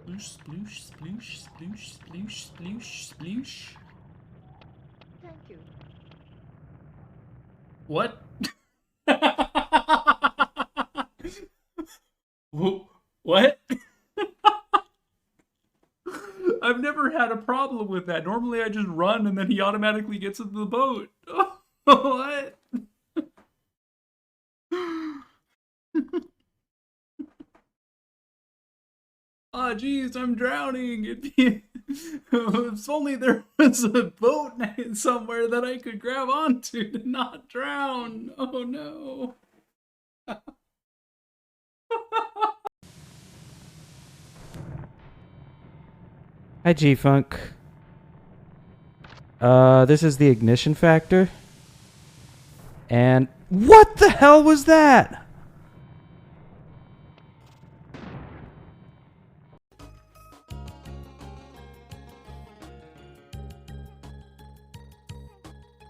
Sploosh, sploosh, sploosh, sploosh, sploosh, sploosh, sploosh. Thank you. What? What? I've never had a problem with that. Normally I just run and then he automatically gets into the boat. What? Oh, geez, I'm drowning. If only there was a boat somewhere that I could grab onto to not drown. Oh, no. Hi, G-Funk. This is the ignition factor. And what the hell was that?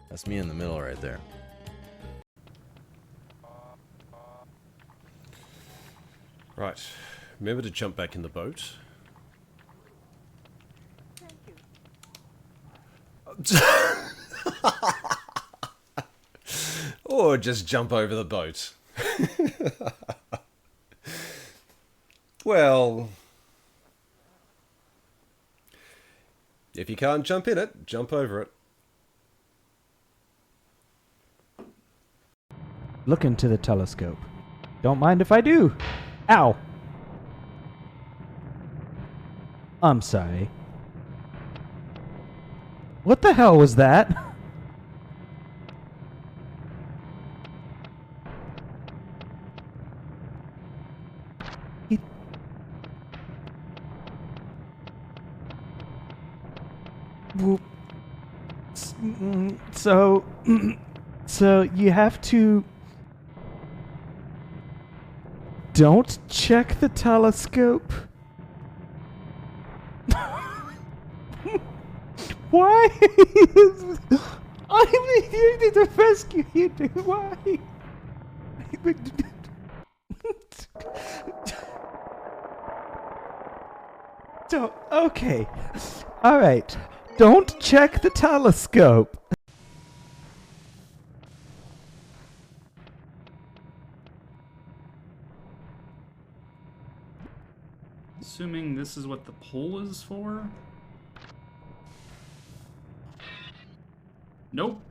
That's me in the middle right there. Right. Remember to jump back in the boat. Or just jump over the boat. Well, if you can't jump in it, jump over it. Look into the telescope. Don't mind if I do. Ow. I'm sorry. What the hell was that? So, so you have to. Don't check the telescope. Why? I'm here to rescue you. Why? Don't. Okay. All right. Don't check the telescope. Assuming this is what the pole is for? Nope.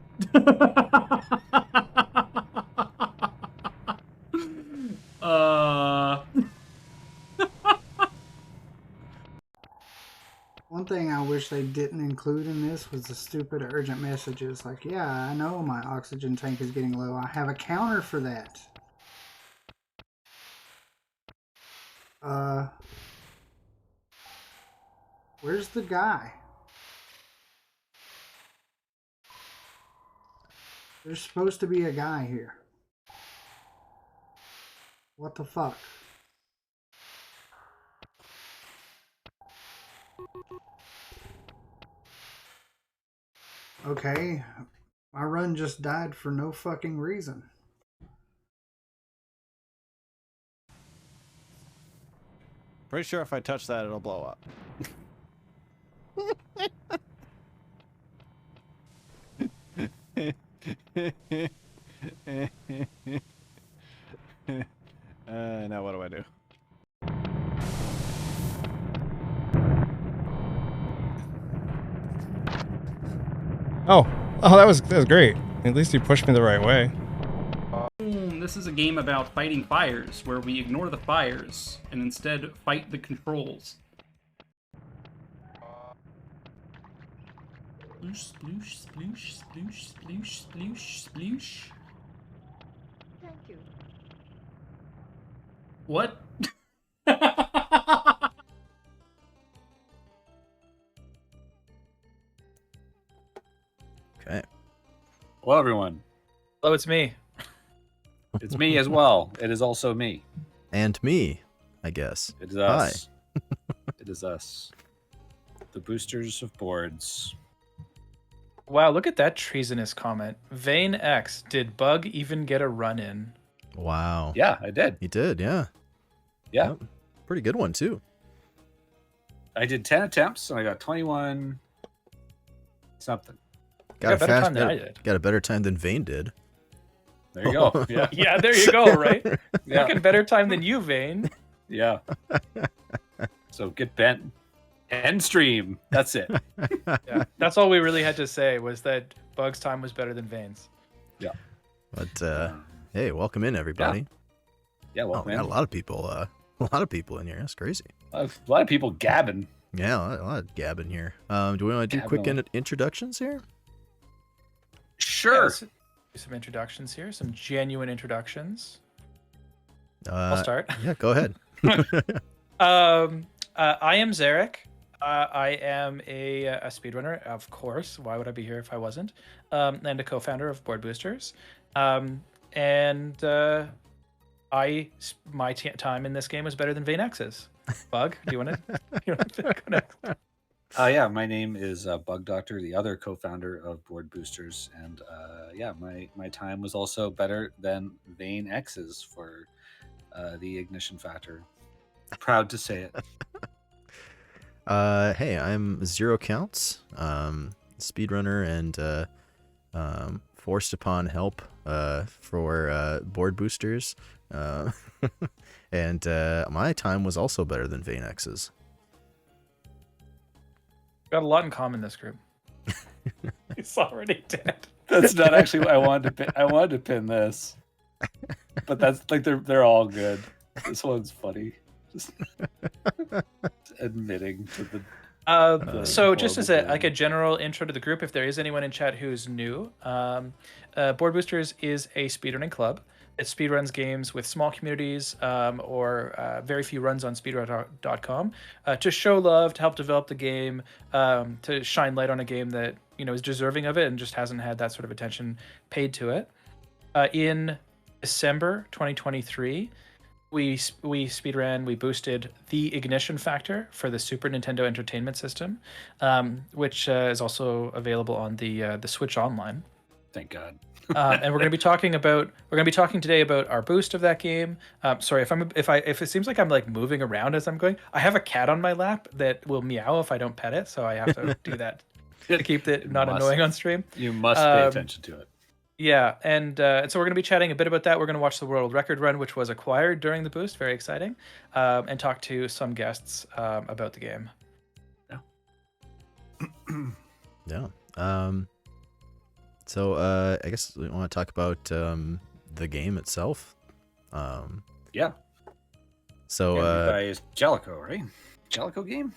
One thing I wish they didn't include in this was the stupid urgent messages. Like, yeah, I know my oxygen tank is getting low. I have a counter for that. Where's the guy? There's supposed to be a guy here. What the fuck? Okay, my run just died for no fucking reason. Pretty sure if I touch that, it'll blow up. Now what do I do? Oh, that was great. At least you pushed me the right way. This is a game about fighting fires, where we ignore the fires and instead fight the controls. Sploosh, sploosh, sploosh, sploosh, sploosh, sploosh, sploosh. Thank you. What? Okay. Hello, everyone. Hello, it's me. It's me as well. It is also me. And me, I guess. It is us. It is us. The boosters of boards. Wow, look at that treasonous comment. Vane X, did Bug even get a run in? Wow. Yeah, I did. He did, yeah. Yeah. Yep. Pretty good one, too. I did 10 attempts and I got 21 something. got a better time than I did. Got a better time than Vane did. There you go. Yeah. Yeah, there you go, right? Yeah. Fucking better time than you, Vane. Yeah. So get bent. End stream. That's it. Yeah, that's all we really had to say was that Bug's time was better than Vane's. Yeah. But hey, welcome in everybody. Yeah, well, Oh, we got a lot of people. A lot of people in here. That's crazy. a lot of people gabbing. Yeah, a lot of gabbing here. Do we want to do quick introductions here? Sure. Yeah, let's do some introductions here, some genuine introductions. I'll start. Yeah, go ahead. I am Zarek. I am a speedrunner, of course. Why would I be here if I wasn't? And a co-founder of Board Boosters. My time in this game was better than Vane X's. Bug, do you want to go next? Yeah, my name is Bug Doctor, the other co-founder of Board Boosters, and yeah, my time was also better than Vane X's for the Ignition Factor. Proud to say it. Hey, I'm Zero Counts, speedrunner and forced upon help for Board Boosters, and my time was also better than Vane X's. Got a lot in common, this group. It's already dead. That's not actually what I wanted to pin. I wanted to pin this, but that's like they're all good. This one's funny. Just admitting to the. So just as a general intro to the group, if there is anyone in chat who's new, Board Boosters is a speedrunning club. It speedruns games with small communities or very few runs on speedrun.com to show love, to help develop the game, to shine light on a game that is deserving of it and just hasn't had that sort of attention paid to it. In December 2023, we boosted the Ignition Factor for the Super Nintendo Entertainment System, which is also available on the Switch Online. Thank God. And we're going to be talking today about our boost of that game. Sorry if it seems like I'm like moving around as I'm going. I have a cat on my lap that will meow if I don't pet it, so I have to do that to keep it not annoying on stream. You must pay attention to it. Yeah, and so we're going to be chatting a bit about that. We're going to watch the world record run, which was acquired during the boost. Very exciting, and talk to some guests about the game. Yeah. So I guess we want to talk about the game itself. Yeah. So by Jellico, right? Jellico game,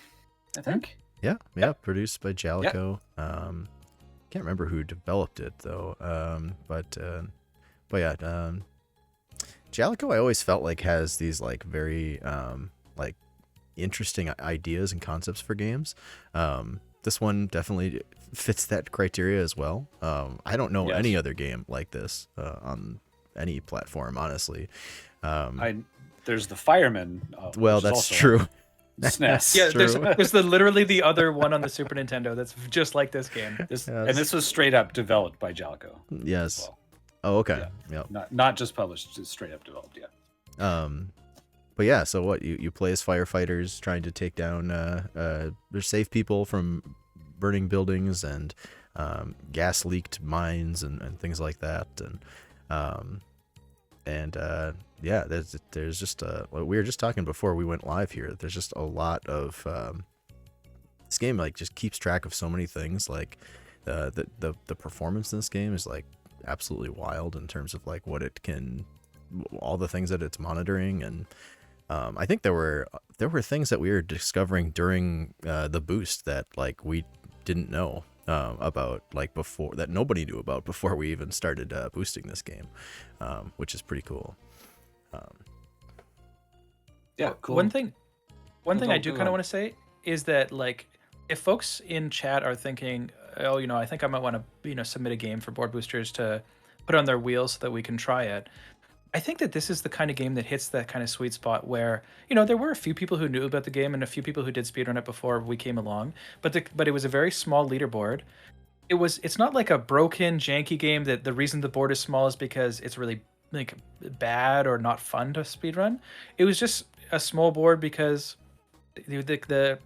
I think. Yeah, produced by Jellico. Can't remember who developed it though. But yeah, Jellico I always felt like has these like very like interesting ideas and concepts for games. This one definitely fits that criteria as well. I don't know any other game like this on any platform, honestly. There's the Fireman. Well, that's true. SNES. Yeah, there's literally the other one on the Super Nintendo that's just like this game. And this was straight up developed by Jellico. Yes. Well. Oh, okay. Yeah. Not just published, just straight up developed. Yeah. But yeah, so what you play as firefighters trying to take down or save people from burning buildings and gas leaked mines and things like that, and yeah, there's just we were just talking before we went live here. There's just a lot of this game like just keeps track of so many things. Like the performance in this game is like absolutely wild in terms of like what it can, all the things that it's monitoring. And I think there were things that we were discovering during the boost that like we didn't know about, like before, that nobody knew about before we even started boosting this game, which is pretty cool. Yeah, cool. One thing I do kind of want to say is that like if folks in chat are thinking, oh, I think I might want to submit a game for Board Boosters to put on their wheels so that we can try it. I think that this is the kind of game that hits that kind of sweet spot where, there were a few people who knew about the game and a few people who did speedrun it before we came along, but it was a very small leaderboard. It's not like a broken, janky game that the reason the board is small is because it's really like bad or not fun to speedrun. It was just a small board because the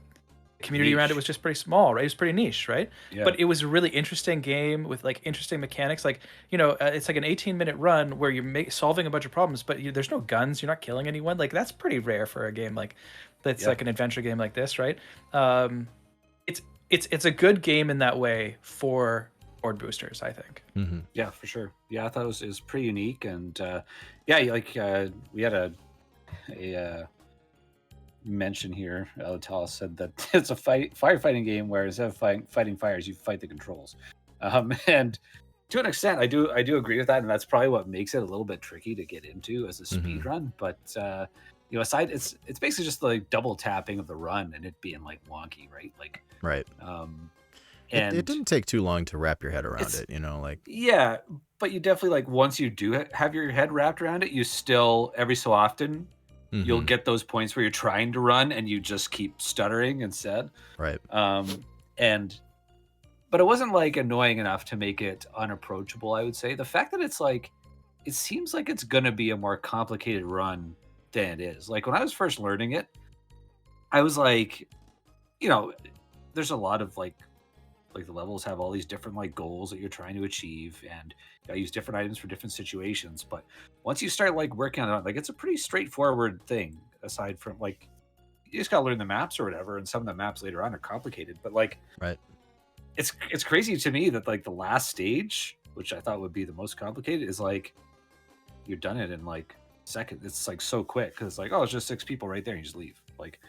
community around it was just pretty small, right? It was pretty niche, right? Yeah. But it was a really interesting game with like interesting mechanics. Like, it's like an 18-minute run where you're solving a bunch of problems, but there's no guns. You're not killing anyone. Like that's pretty rare for a game like that's like an adventure game like this, right? It's a good game in that way for board boosters, I think. Mm-hmm. Yeah, for sure. Yeah, I thought it was pretty unique, and we had a mention here. Talis said that it's a firefighting game where instead of fighting fires, you fight the controls. And to an extent, I do agree with that, and that's probably what makes it a little bit tricky to get into as a speed run. But aside, it's basically just like double tapping of the run and it being like wonky, right? Like right. And it didn't take too long to wrap your head around it, like yeah, but you definitely like once you do have your head wrapped around it, you still every so often you'll get those points where you're trying to run and you just keep stuttering instead. Right. But it wasn't like annoying enough to make it unapproachable, I would say. The fact that it's like it seems like it's gonna be a more complicated run than it is. Like when I was first learning it, I was like, there's a lot of like the levels have all these different like goals that you're trying to achieve, and I use different items for different situations. But once you start like working on it, like it's a pretty straightforward thing. Aside from like, you just gotta learn the maps or whatever, and some of the maps later on are complicated. But like, right, it's crazy to me that like the last stage, which I thought would be the most complicated, is like you've done it in like seconds. It's like so quick because it's like, oh, it's just 6 people right there, and you just leave. Like,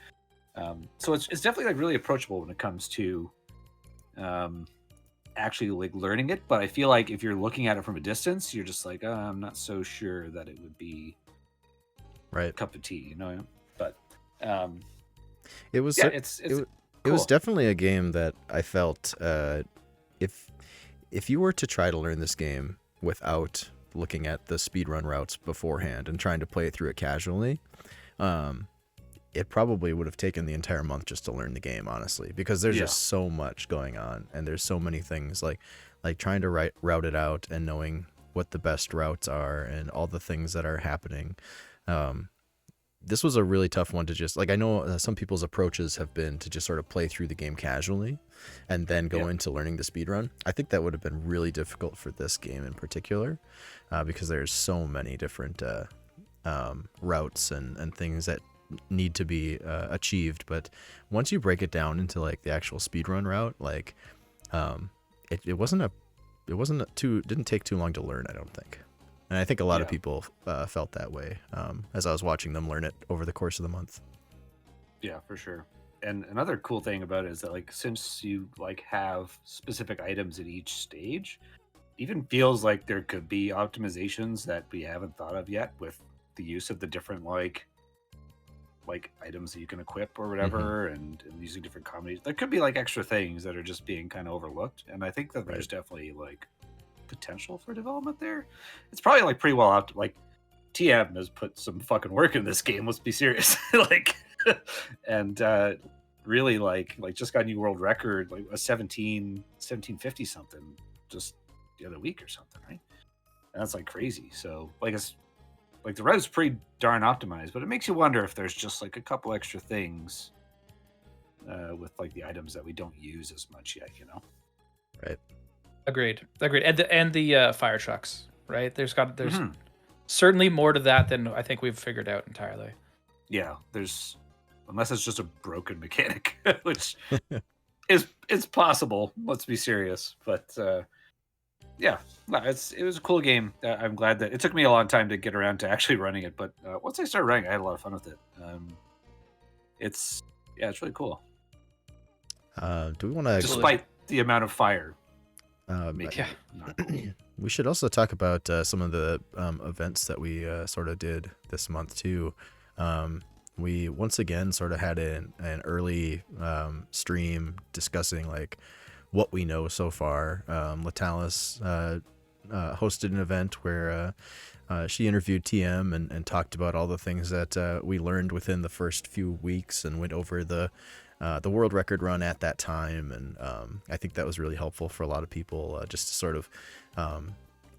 so it's definitely like really approachable when it comes to actually like learning it. But I feel like if you're looking at it from a distance, you're just like, I'm not so sure that it would be right a cup of tea, But it was cool. It was definitely a game that I felt if you were to try to learn this game without looking at the speedrun routes beforehand and trying to play it through it casually, it probably would have taken the entire month just to learn the game, honestly, because there's just so much going on and there's so many things like trying to route it out and knowing what the best routes are and all the things that are happening. This was a really tough one to just like, I know some people's approaches have been to just sort of play through the game casually and then go into learning the speedrun. I think that would have been really difficult for this game in particular, because there's so many different routes and things that need to be achieved. But once you break it down into like the actual speedrun route, like it didn't take too long to learn, I don't think. And I think a lot of people felt that way as I was watching them learn it over the course of the month. Yeah, for sure. And another cool thing about it is that like since you like have specific items at each stage, it even feels like there could be optimizations that we haven't thought of yet with the use of the different like items that you can equip or whatever, and using different combinations. There could be like extra things that are just being kind of overlooked, and I think that there's definitely like potential for development there. It's probably like pretty well out. Like TM has put some fucking work in this game. Let's be serious. Like, and really like just got a new world record, like a 1750 something just the other week or something, right? And that's like crazy. So like it's like the route's pretty darn optimized, but it makes you wonder if there's just like a couple extra things with like the items that we don't use as much yet, Right. Agreed. And the fire trucks, right? There's certainly more to that than I think we've figured out entirely. Yeah, unless it's just a broken mechanic, which is possible. Let's be serious, but yeah, no, it was a cool game. I'm glad that it took me a long time to get around to actually running it, but once I started running, I had a lot of fun with it. It's really cool. Do we want to, despite the amount of fire? We should also talk about some of the events that we sort of did this month too. We once again sort of had an early stream discussing like what we know so far. Latalis hosted an event where she interviewed TM and talked about all the things that we learned within the first few weeks and went over the world record run at that time. And I think that was really helpful for a lot of people just to sort of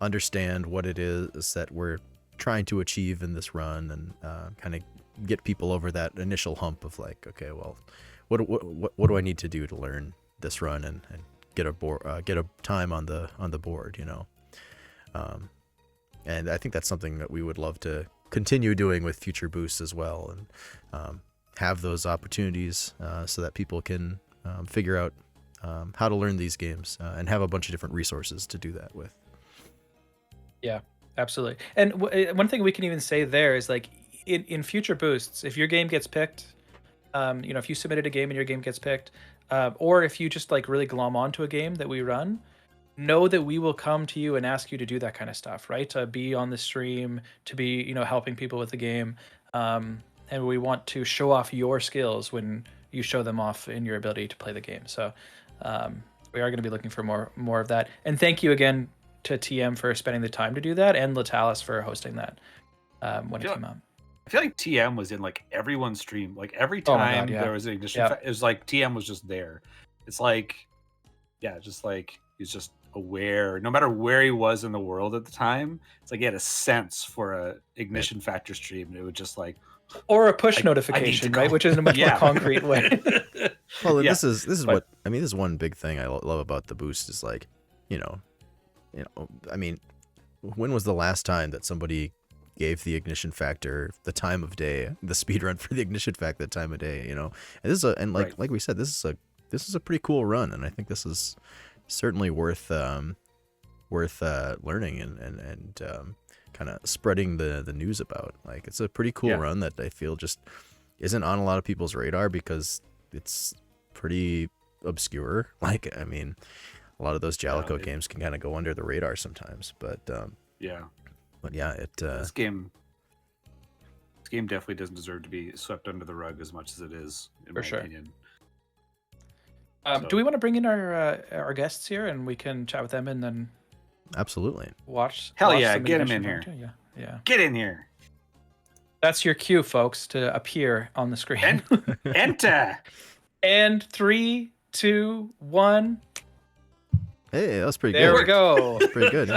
understand what it is that we're trying to achieve in this run and kind of get people over that initial hump of like, okay, well, what do I need to do to learn this run and get a time on the board, you know. And I think that's something that we would love to continue doing with future boosts as well, and have those opportunities so that people can figure out how to learn these games and have a bunch of different resources to do that with. Yeah, absolutely. And one thing we can even say there is like in future boosts, if your game gets picked, you know, if you submitted a game and your game gets picked, or if you just like really glom onto a game that we run, know that we will come to you and ask you to do that kind of stuff, right? To be on the stream, to be, you know, helping people with the game. And we want to show off your skills when you show them off in your ability to play the game. So we are going to be looking for more of that. And thank you again to TM for spending the time to do that, and Latalis for hosting that when it came out. I feel like TM was in like everyone's stream. Like every Oh time my God, yeah. there was an ignition, it was like TM was just there. It's like, yeah, just like he's just aware. No matter where he was in the world at the time, it's like he had a sense for a ignition factor stream, and it would just like, or a push notification, right? Which is in a much more concrete way. Well, this is what I mean. This is one big thing I love about the boost is like, you know, I mean, when was the last time that somebody gave the ignition factor the time of day, the speed run for the ignition factor the time of day, you know? And this is like we said, this is a pretty cool run, and I think this is certainly worth learning and kind of spreading the news about. Like, it's a pretty cool run that I feel just isn't on a lot of people's radar because it's pretty obscure. Like, I mean, a lot of those Jalico games can kind of go under the radar sometimes, but this game definitely doesn't deserve to be swept under the rug as much as it is, in my opinion. Do we want to bring in our guests here and we can chat with them and then absolutely watch? Hell yeah, get them in here. Yeah, get in here. That's your cue, folks, to appear on the screen. Enter. And 3, 2, 1. Hey, that was pretty good. There we go. Pretty good.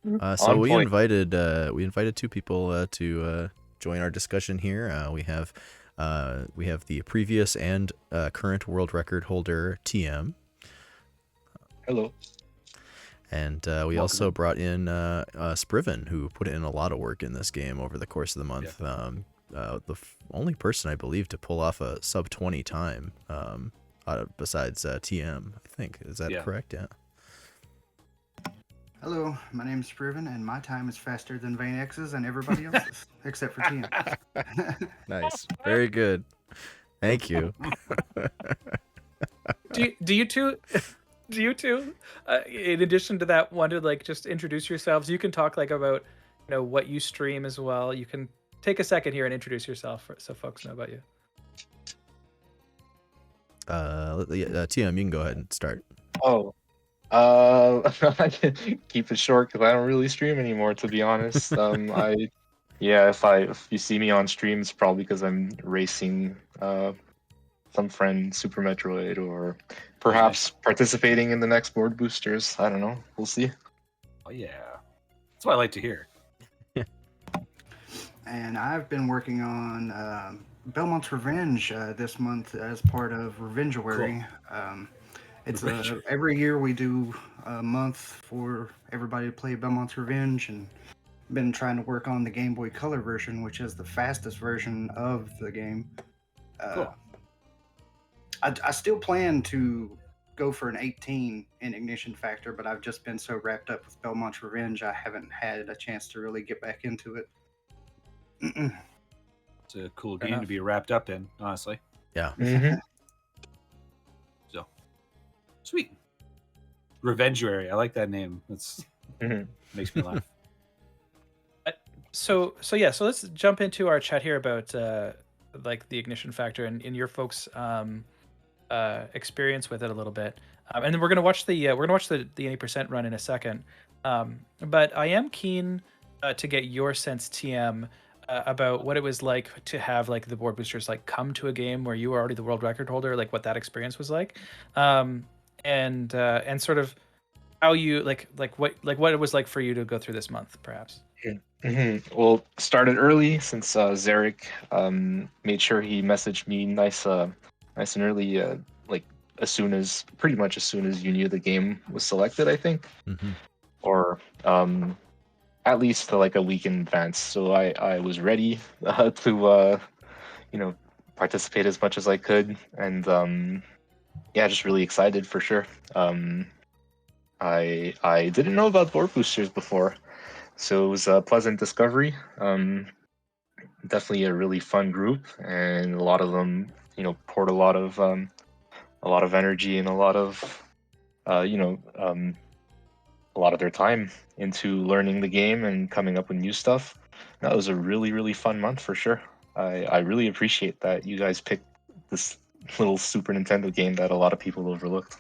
Yeah. So we invited two people to join our discussion here. We have the previous and current world record holder TM. Hello. And we also brought in Spriven, who put in a lot of work in this game over the course of the month. Yeah. The only person I believe to pull off a sub 20 time besides TM, I think. Is that correct? Yeah. Hello, my name is Spriven, and my time is faster than Vane X's and everybody else's, except for TM. Nice. Very good. Thank you. Do you two, in addition to that, want to like just introduce yourselves? You can talk like about, you know, what you stream as well. You can take a second here and introduce yourself so folks know about you. TM, you can go ahead and start. Oh, I can keep it short because I don't really stream anymore, to be honest. If you see me on stream, it's probably because I'm racing some friend Super Metroid, or perhaps participating in the next board boosters. I don't know. We'll see. Oh yeah, that's what I like to hear. And I've been working on Belmont's Revenge this month as part of Revengeary. Cool. It's every year we do a month for everybody to play Belmont's Revenge, and been trying to work on the Game Boy Color version, which is the fastest version of the game. Cool. I still plan to go for an 18 in ignition factor, but I've just been so wrapped up with Belmont's Revenge, I haven't had a chance to really get back into it. It's a cool game to be wrapped up in, honestly. Yeah. Mm-hmm. So sweet. Revengeary. I like that name. That's makes me laugh. So let's jump into our chat here about like the ignition factor and your folks' experience with it a little bit, and then we're gonna watch the 80% run in a second. But I am keen to get your sense, TM, about what it was like to have like the board boosters like come to a game where you were already the world record holder, like what that experience was like, and sort of how you what it was like for you to go through this month, perhaps. Well, started early since Zarek made sure he messaged me nice and early, like pretty much as soon as you knew the game was selected, I think, Mm-hmm. or at least like a week in advance. So I was ready to participate as much as I could, and yeah, just really excited for sure. I didn't know about board boosters before, so it was a pleasant discovery. Definitely a really fun group, and a lot of them, poured a lot of energy and uh, you know, um, a lot of their time into learning the game and coming up with new stuff. That was a really, really fun month for sure. I really appreciate that you guys picked this little Super Nintendo game that a lot of people overlooked.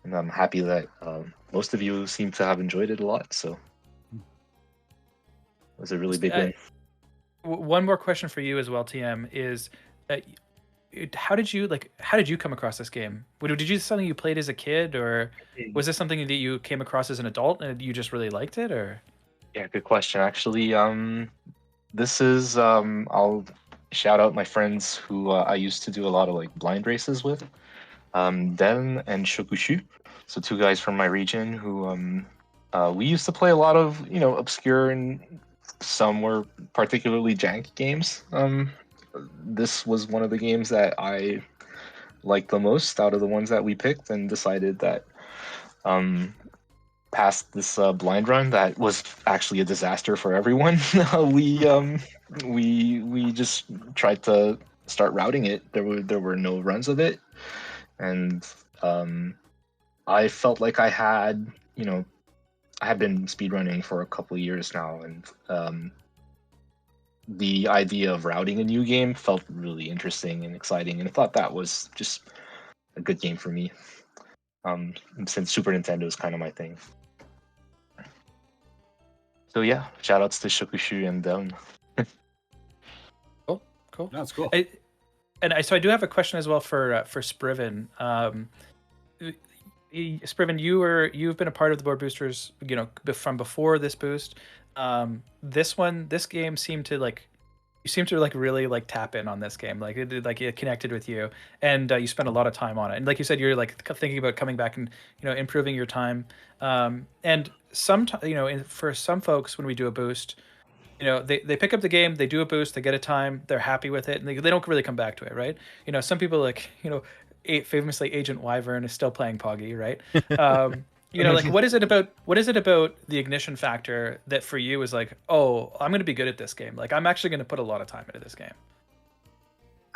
And I'm happy that most of you seem to have enjoyed it a lot. So it was a really big win. One more question for you as well, TM, is how did you come across this game? Did you something you played as a kid, or was this something that you came across as an adult and you just really liked it, or? Yeah, good question. Actually, this is I'll shout out my friends who I used to do a lot of like blind races with, Devin and Shokushu. So two guys from my region who we used to play a lot of obscure and some were particularly jank games. This was one of the games that I liked the most out of the ones that we picked, and decided that past this blind run that was actually a disaster for everyone. We just tried to start routing it. There were no runs of it, and I felt like I had been speedrunning for a couple of years now, and the idea of routing a new game felt really interesting and exciting, and I thought that was just a good game for me. Since Super Nintendo is kind of my thing. So yeah, shout outs to Shokushu and Cool. That's cool. So I do have a question as well for Spriven. Spriven, you've been a part of the board boosters, from before this boost. This game seemed to really tap in on this game, it connected with you, and you spent a lot of time on it. And like you said, you're thinking about coming back and improving your time. And for some folks, when we do a boost, they pick up the game, they do a boost, they get a time, they're happy with it, and they don't really come back to it, right? Some people famously Agent Wyvern is still playing Poggy, right? What is it about the ignition factor that for you is like, oh, I'm going to be good at this game? Like, I'm actually going to put a lot of time into this game.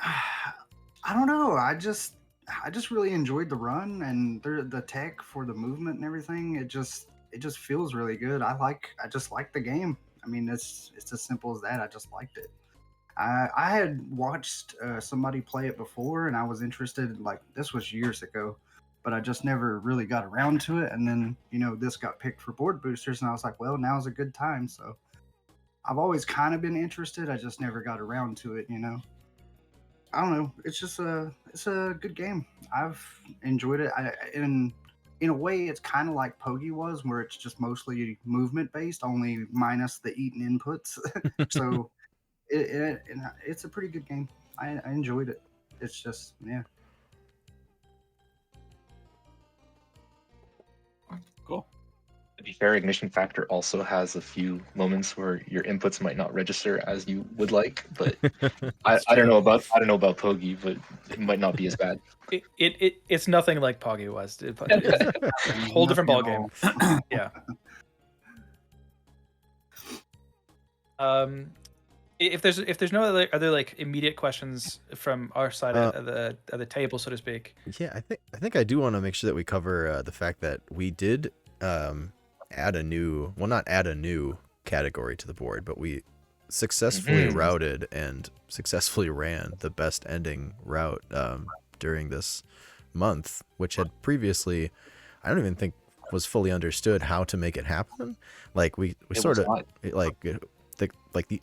I don't know. I just really enjoyed the run and the tech for the movement and everything. It just feels really good. I just like the game. I mean, it's as simple as that. I just liked it. I had watched somebody play it before, and I was interested. Like, this was years ago, but I just never really got around to it. And then this got picked for board boosters, and I was like, well, now's a good time. So I've always kind of been interested. I just never got around to it. I don't know. It's a good game. I've enjoyed it. In a way, it's kind of like Pogi was, where it's just mostly movement based, only minus the eaten inputs. So it's a pretty good game. I enjoyed it. It's just, yeah. Cool. To be fair, Ignition Factor also has a few moments where your inputs might not register as you would like, but I don't know about Pogi, but it might not be as bad. It's nothing like Poggy was. It's a whole different ballgame. Yeah. If there's no other immediate questions from our side of the table, so to speak. Yeah, I think I do want to make sure that we cover the fact that we did add a new, well, not add a new category to the board, but we successfully routed and successfully ran the best ending route during this month, which had previously, I don't even think was fully understood how to make it happen. Like we sort of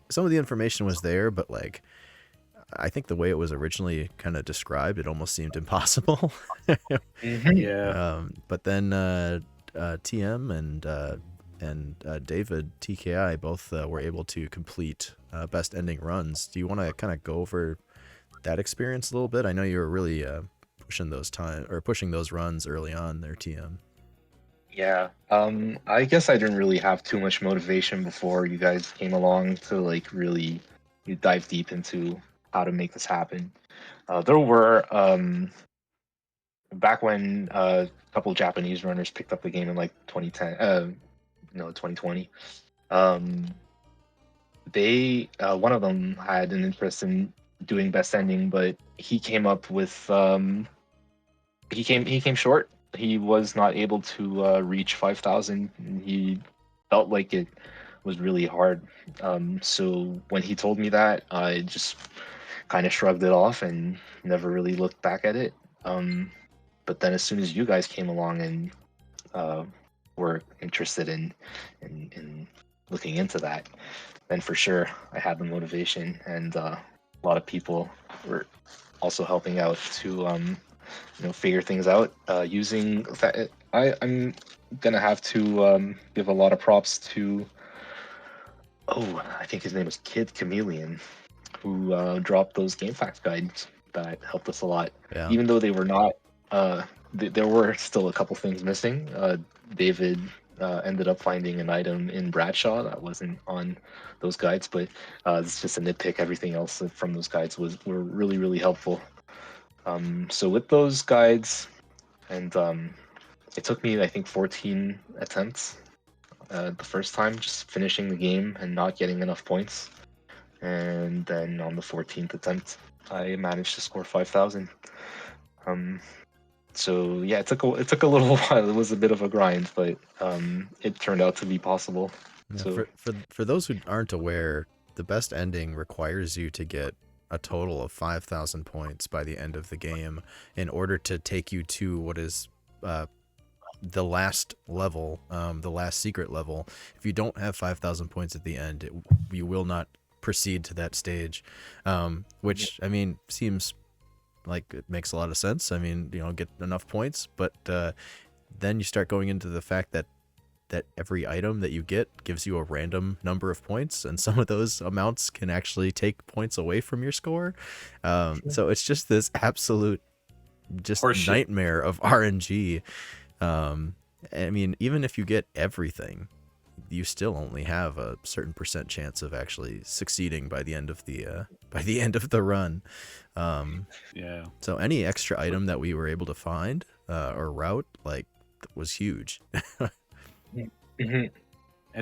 some of the information was there, but I think the way it was originally kind of described, it almost seemed impossible. Yeah. But then TM and David TKI both were able to complete best ending runs. Do you want to kind of go over that experience a little bit? I know you were really pushing those runs early on there, TM. Yeah. I guess I didn't really have too much motivation before you guys came along to like really dive deep into how to make this happen. There were back when a couple Japanese runners picked up the game in like 2010, 2020. They one of them had an interest in doing best ending, but he came up with he came short. He was not able to reach 5,000. He felt like it was really hard. So when he told me that, I just kind of shrugged it off and never really looked back at it. But then as soon as you guys came along and were interested in looking into that, then for sure I had the motivation, and a lot of people were also helping out to figure things out using that. I'm gonna have to give a lot of props to I think his name was Kid Chameleon, who dropped those game facts guides that helped us a lot. Yeah. Even though they were not there were still a couple things missing. David ended up finding an item in Bradshaw that wasn't on those guides, but it's just a nitpick. Everything else from those guides were really, really helpful. So with those guides, and it took me, I think, 14 attempts the first time, just finishing the game and not getting enough points. And then on the 14th attempt, I managed to score 5,000. So yeah, it took a little while. It was a bit of a grind, but it turned out to be possible. Yeah, So for those who aren't aware, the best ending requires you to get a total of 5,000 points by the end of the game in order to take you to what is the last level, the last secret level. If you don't have 5,000 points at the end, you will not proceed to that stage, which I mean seems like it makes a lot of sense. I mean, get enough points, but then you start going into the fact that every item that you get gives you a random number of points, and some of those amounts can actually take points away from your score. So it's just this absolute nightmare of RNG. I mean, even if you get everything, you still only have a certain percent chance of actually succeeding by the end of the run. Yeah. So any extra item that we were able to find or route was huge. It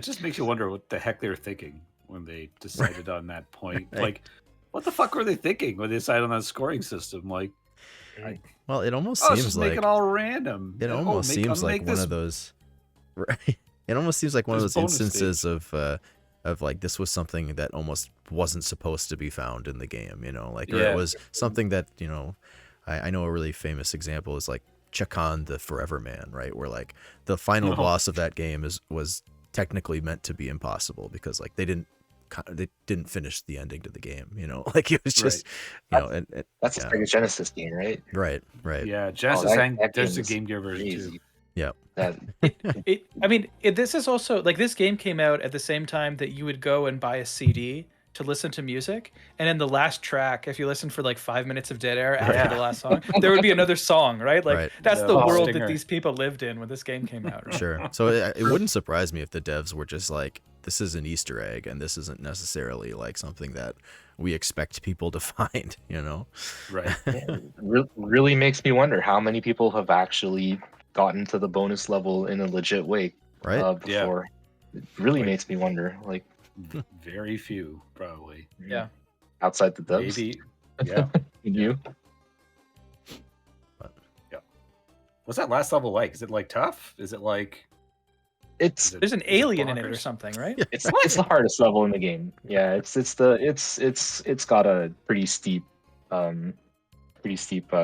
just makes you wonder what the heck they were thinking when they decided on that point. Right. Like, what the fuck were they thinking when they decided on that scoring system? Like, well, it almost let's seems just like make it all random. It almost seems like one of those. Right. It almost seems like one of those instances of like this was something that almost wasn't supposed to be found in the game. Or it was something that I know a really famous example is like Chakan the Forever Man, right? Where like the final boss of that game was technically meant to be impossible because like they didn't finish the ending to the game, like it was just that's a Sega Genesis game, right? Right. Yeah, Genesis and there's a Game Gear version too. Yeah. This is also like this game came out at the same time that you would go and buy a CD to listen to music, and in the last track, if you listen for like 5 minutes of dead air after the last song, there would be another song, right? Like that's the world that these people lived in when this game came out. Right? Sure. So it wouldn't surprise me if the devs were just like, this is an Easter egg, and this isn't necessarily like something that we expect people to find, Right. Really makes me wonder how many people have actually gotten to the bonus level in a legit way, right? Before. It really makes me wonder, like. Very few, probably. Yeah. Outside the devs. Maybe. Yeah. You. Yeah. What's that last level like? Is it like tough? Is it like? There's an alien in it or something, right? It's the hardest level in the game. Yeah. It's got a pretty steep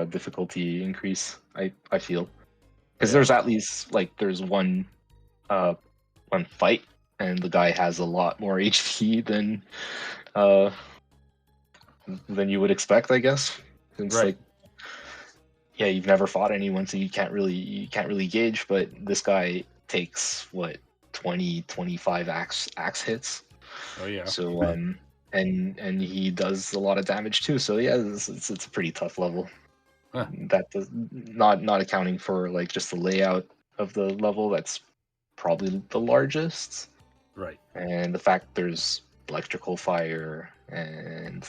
difficulty increase. I feel because there's at least there's one fight. And the guy has a lot more HP than you would expect, I guess. It's like, you've never fought anyone, so you can't really gauge. But this guy takes what 20, 25 axe hits. Oh yeah. So and he does a lot of damage too. So yeah, it's a pretty tough level. Huh. That does not accounting for like just the layout of the level. That's probably the largest. Right. And the fact there's electrical fire and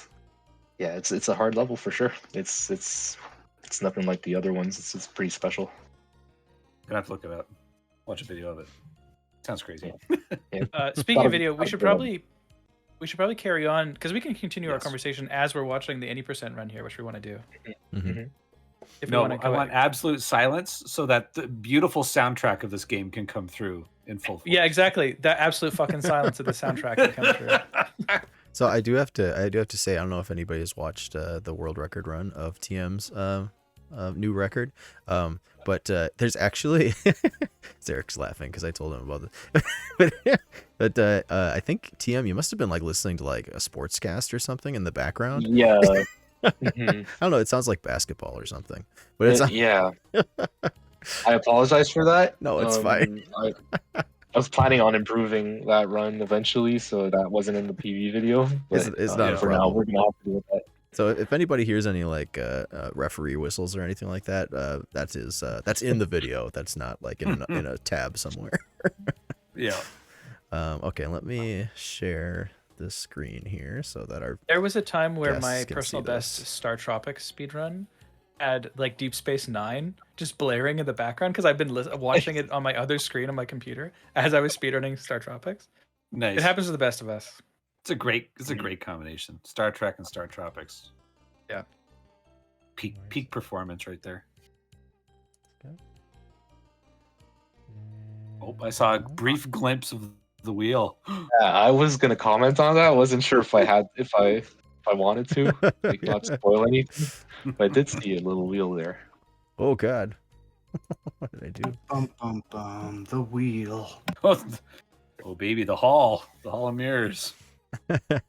yeah, it's a hard level for sure. It's nothing like the other ones. It's pretty special. Gonna have to look it up. Watch a video of it. Sounds crazy. Yeah. Speaking of video, we should probably carry on because we can continue our conversation as we're watching the 80% run here, which we want to do. Mm-hmm. If No, we want to I want absolute silence so that the beautiful soundtrack of this game can come through in full force. Yeah, exactly. That absolute fucking silence of the soundtrack can come through. So I do have to say, I don't know if anybody has watched the world record run of TM's new record, but there's actually Eric's laughing because I told him about this. but I think TM, you must have been like listening to like a sports cast or something in the background. Yeah. I don't know. It sounds like basketball or something, but it's yeah. I apologize for that. No, it's fine. I was planning on improving that run eventually, so that wasn't in the PV video. But, it's not a for problem. now. We're gonna have to deal with that. So if anybody hears any like referee whistles or anything like that, that's in the video. That's not like in a tab somewhere. Yeah. Okay, let me share this screen here so that There was a time where guests my can personal see best this. Star Tropics speedrun had like Deep Space Nine just blaring in the background because I've been watching it on my other screen on my computer as I was speedrunning Star Tropics. Nice. It happens to the best of us. It's a great combination. Star Trek and Star Tropics. Yeah. Peak performance right there. Oh, I saw a brief glimpse of the wheel. Yeah, I was gonna comment on that. I wasn't sure if I wanted to, like not spoil anything, but I did see a little wheel there. Oh God, what did I do? Bum bum bum. The wheel. Oh baby, the hall of mirrors. Yeah,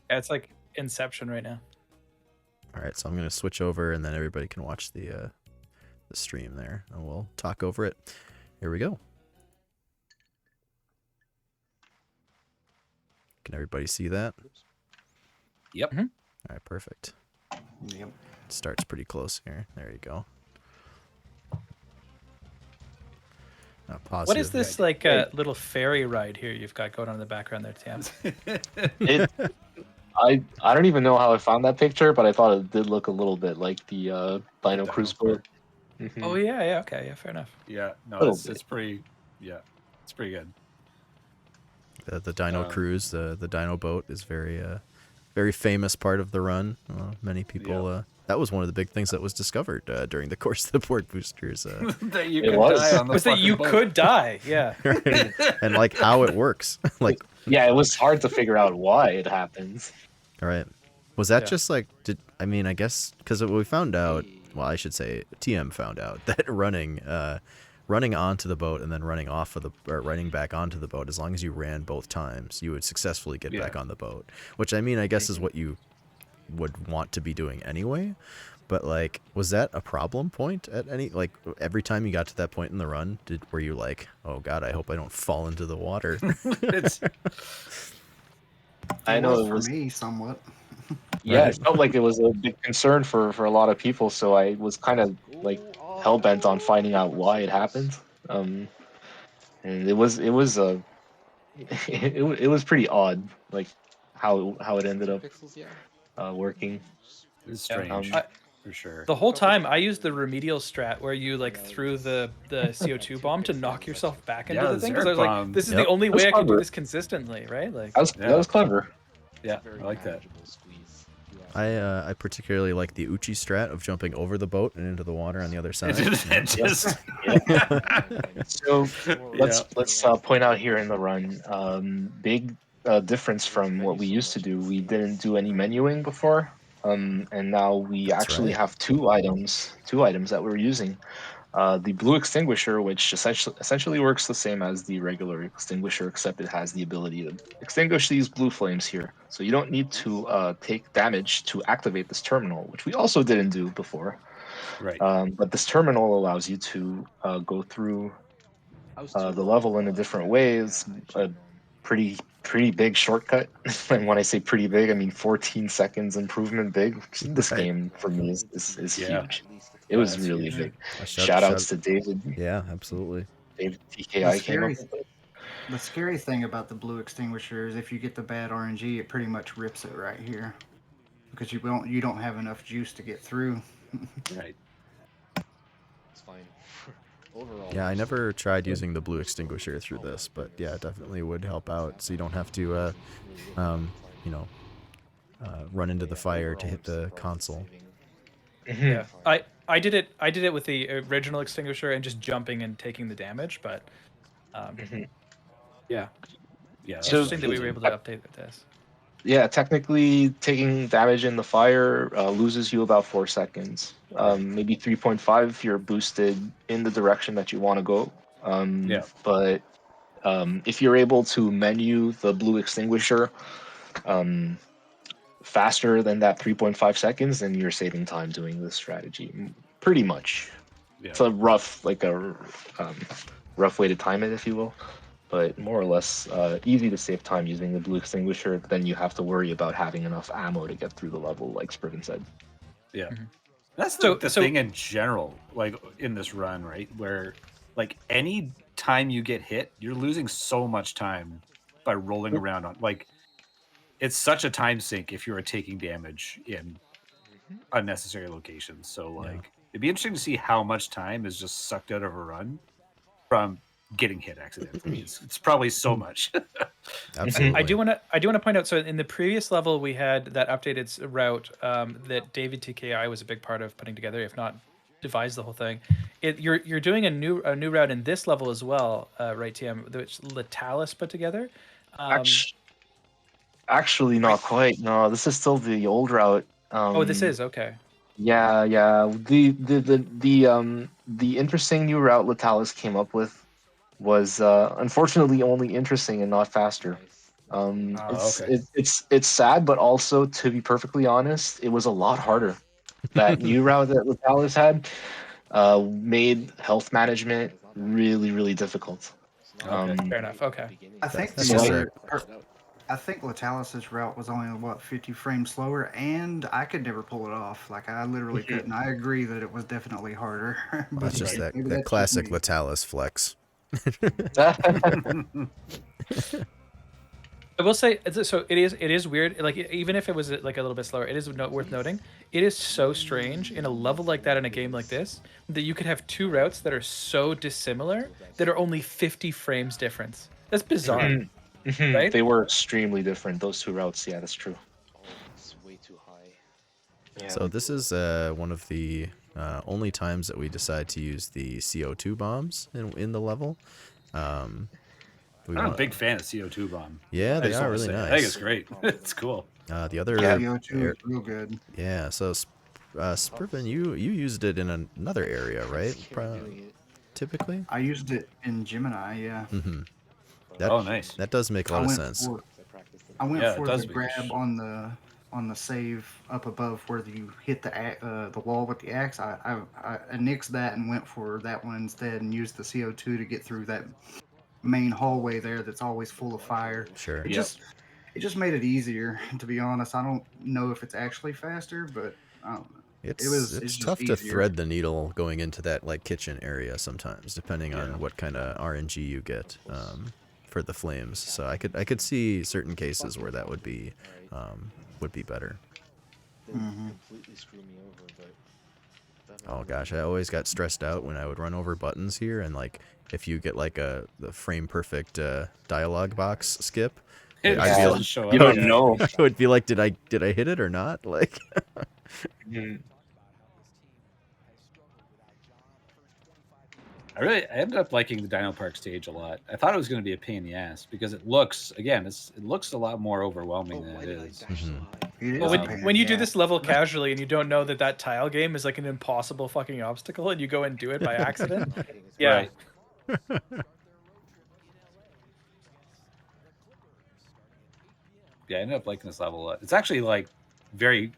it's like Inception right now. All right, so I'm gonna switch over, and then everybody can watch the stream there, and we'll talk over it. Here we go. Can everybody see that? Yep. All right, perfect. Yep. It starts pretty close here. There you go. What is this like little ferry ride here you've got going on in the background there, Tam? I don't even know how I found that picture, but I thought it did look a little bit like the Dino Cruise boat. Oh yeah, okay, yeah, fair enough. Yeah, no, it's pretty. Yeah, it's pretty good. The Dino Cruise, the Dino boat is very famous part of the run. Many people. That was one of the big things that was discovered during the course of the Board Boosters. That you could die on the was that you boat. could die, yeah. And like how it works, like. Yeah, it was hard to figure out why it happens. All right. Was that just like? I guess because we found out. Well, I should say TM found out that running onto the boat and then running back onto the boat, as long as you ran both times, you would successfully get back on the boat. Which I guess is what you would want to be doing anyway. But like, was that a problem point at any, like every time you got to that point in the run, were you like, oh God, I hope I don't fall into the water? I know it for was me somewhat. Yeah, it felt like it was a big concern for a lot of people, so I was kind of like hell bent on finding out why it happened. And it was it was pretty odd, like how it ended up working. It's strange, for sure. The whole time I used the remedial strat where you like threw the CO2 bomb to knock yourself back into the thing, because I was like, this is the only way I can do this consistently, right? Like that was clever. Yeah, I like that. I particularly like the Uchi strat of jumping over the boat and into the water on the other side. So let's point out here in the run, big difference from what we used to do. We didn't do any menuing before, and now we actually have two items that we're using. The blue extinguisher, which essentially works the same as the regular extinguisher, except it has the ability to extinguish these blue flames here. So you don't need to take damage to activate this terminal, which we also didn't do before. Right. But this terminal allows you to go through the level in a different way. It's a pretty big shortcut. And when I say pretty big, I mean 14 seconds improvement big. This Right. game for me is Yeah. huge. It was that's really huge. big. A Shout outs to David. Yeah, absolutely. David The TKI came up scary, with it. the scary thing about the blue extinguisher is if you get the bad RNG, it pretty much rips it right here because you don't have enough juice to get through. Right. It's fine. Overall. Yeah, I never tried using the blue extinguisher through this, but yeah, it definitely would help out, so you don't have to, you know, run into the fire to hit the console. Yeah, I did it with the original extinguisher and just jumping and taking the damage, but yeah, Yeah. So- interesting that we were able to update this. Yeah, technically taking damage in the fire loses you about 4 seconds. Maybe 3.5 if you're boosted in the direction that you want to go. Yeah. But if you're able to menu the blue extinguisher faster than that 3.5 seconds, then you're saving time doing this strategy. Pretty much. Yeah. It's a rough way to time it, if you will. But more or less easy to save time using the blue extinguisher. Then you have to worry about having enough ammo to get through the level, like Spriven said. Yeah. Mhm. That's So- the so- thing in general, like in this run, right? Where like any time you get hit, you're losing so much time by rolling around on like it's such a time sink if you're taking damage in unnecessary locations. So like it'd be interesting to see how much time is just sucked out of a run from getting hit accidentally. It's probably so much. Absolutely. I do want to point out. So in the previous level, we had that updated route that David TKI was a big part of putting together, if not devised the whole thing. You're doing a new route in this level as well, right, TM? Which Latalis put together. Actually, not quite. No, this is still the old route. Oh, this is okay. Yeah. The interesting new route Latalis came up with was unfortunately only interesting and not faster. okay. It's sad, but also to be perfectly honest, it was a lot harder. That new route that Latalis had made health management really difficult. Okay. Fair enough. Okay. I think That's the just other, I think Latalis's route was only 50 frames slower, and I could never pull it off. Like I literally couldn't. I agree that it was definitely harder. But That's just maybe that that's classic just me. Latalis flex. I will say so. It is weird. Like even if it was like a little bit slower, it is worth noting. It is so strange in a level like that in a game like this that you could have two routes that are so dissimilar that are only 50 frames difference. That's bizarre. Right? They were extremely different. Those two routes. Yeah, that's true. It's way too high. Yeah. So this is one of the only times that we decide to use the CO2 bombs in the level. I'm a big fan of CO2 bomb. Yeah, I they just are wanna really say, nice. I think it's great. It's cool. The other CO2 is real good. yeah. So Spriven, you used it in another area, right? Typically. I used it in Gemini. Yeah. Mm-hmm. That, Oh, nice. That does make a lot of sense. I went Yeah, it for does the make grab on the save up above where you hit the wall with the axe. I nixed that and went for that one instead and used the CO2 to get through that main hallway there that's always full of fire. Sure. It just made it easier, to be honest. I don't know if it's actually faster, but I don't know. It's just tough to easier. thread the needle going into that like kitchen area sometimes, depending on what kind of RNG you get for the flames. So I could see certain cases where that would be better. Oh gosh, I always got stressed out when I would run over buttons here, and like if you get like the frame perfect dialogue box skip, It I'd be doesn't like, show up. You don't know. I would be like, did I hit it or not? Like, I ended up liking the Dino Park stage a lot. I thought it was going to be a pain in the ass because it looks a lot more overwhelming than it is. It is Well, a pain in when you the do ass. this level casually and you don't know that tile game is like an impossible fucking obstacle and you go and do it by accident, yeah. Right. Yeah, I ended up liking this level a lot. It's actually like very,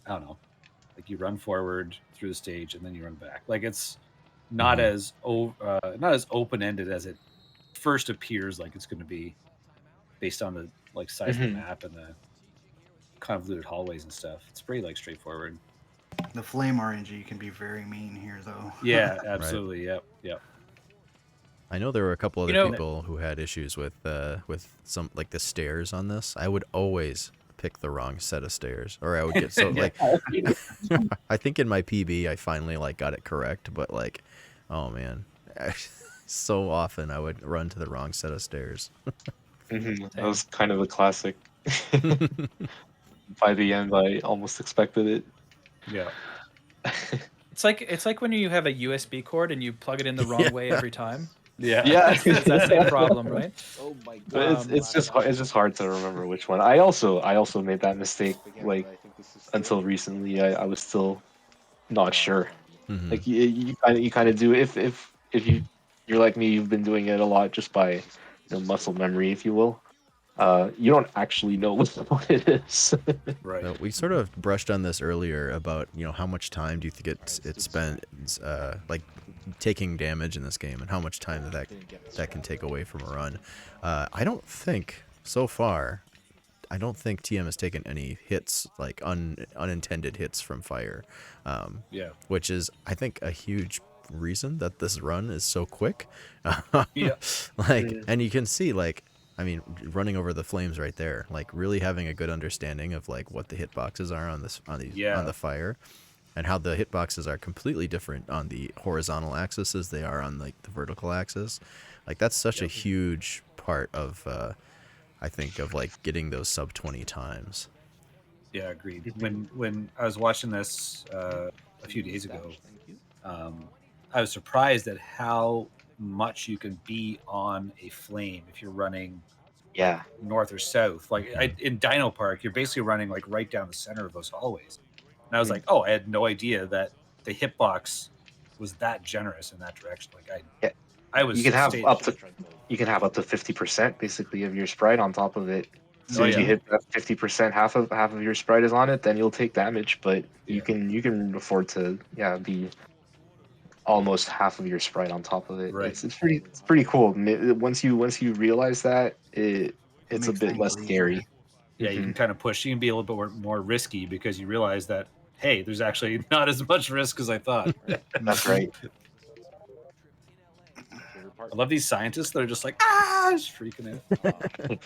I don't know, like you run forward through the stage and then you run back. Like it's not Mhm. not as open ended as it first appears like it's going to be, based on the like size of the Mhm. map and the convoluted hallways and stuff. It's pretty like straightforward. The flame RNG can be very mean here, though. Yeah, Right. absolutely. Yep, yep. I know there were a couple You other know, people who had issues with some like the stairs on this. I would always pick the wrong set of stairs, or I would get so Yeah. like. I think in my PB I finally like got it correct, but like, oh man, so often I would run to the wrong set of stairs. That was kind of a classic. By the end, I almost expected it. Yeah. it's like when you have a USB cord and you plug it in the wrong way every time. Yeah. Yeah. It's that same problem, right? But it's just hard to remember which one. I also made that mistake like until recently. I was still not sure. Mhm. Like you kind of do if you're like me, you've been doing it a lot just by muscle memory, if you will. You don't actually know what it is. Right. So we sort of brushed on this earlier about how much time do you think it spent like taking damage in this game, and how much time that can take away from a run. I don't think so far. I don't think TM has taken any hits, like unintended hits from fire. Yeah. Which is, I think, a huge reason that this run is so quick. Yeah. Like, and you can see, like, I mean, running over the flames right there, like really having a good understanding of like what the hitboxes are on the fire, and how the hitboxes are completely different on the horizontal axis as they are on like the vertical axis. Like that's such a huge part of I think of like getting those sub 20 times. Yeah, agreed. When I was watching this a few days ago, I was surprised at how much you can be on a flame if you're running Yeah. north or south. Like in Dino Park, you're basically running like right down the center of those hallways. And I was like, oh, I had no idea that the hitbox was that generous in that direction. Like Yeah. I was You can have stayed- up to 50% basically of your sprite on top of it. As soon as you yeah. hit that 50%, half of your sprite is on it, then you'll take damage. But you can afford to be almost half of your sprite on top of it. Right. It's pretty cool. Once you realize that, it's a Makes bit things less easier. scary. Yeah, you can kind of push. You can be a little bit more risky because you realize that, hey, there's actually not as much risk as I thought. That's right. I love these scientists that are just like, just freaking out.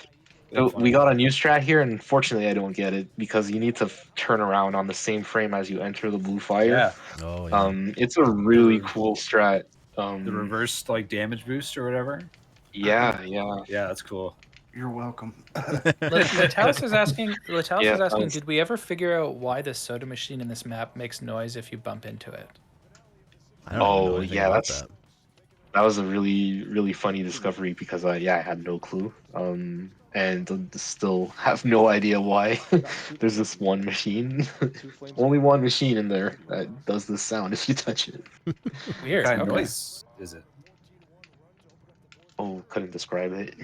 So we got a new strat here, and unfortunately I don't get it because you need to turn around on the same frame as you enter the blue fire. Yeah. Oh yeah. It's a really cool strat. The reverse like damage boost or whatever. Yeah. Yeah, that's cool. You're welcome. Latalis is asking. Yeah, is asking. thanks. Did we ever figure out why the soda machine in this map makes noise if you bump into it? I don't even know Oh anything yeah, about that was a really funny discovery because I had no clue. And still have no idea why. There's this one machine, only one machine in there that does this sound if you touch it. Weird. What kind of okay. noise is it? Oh, couldn't describe it.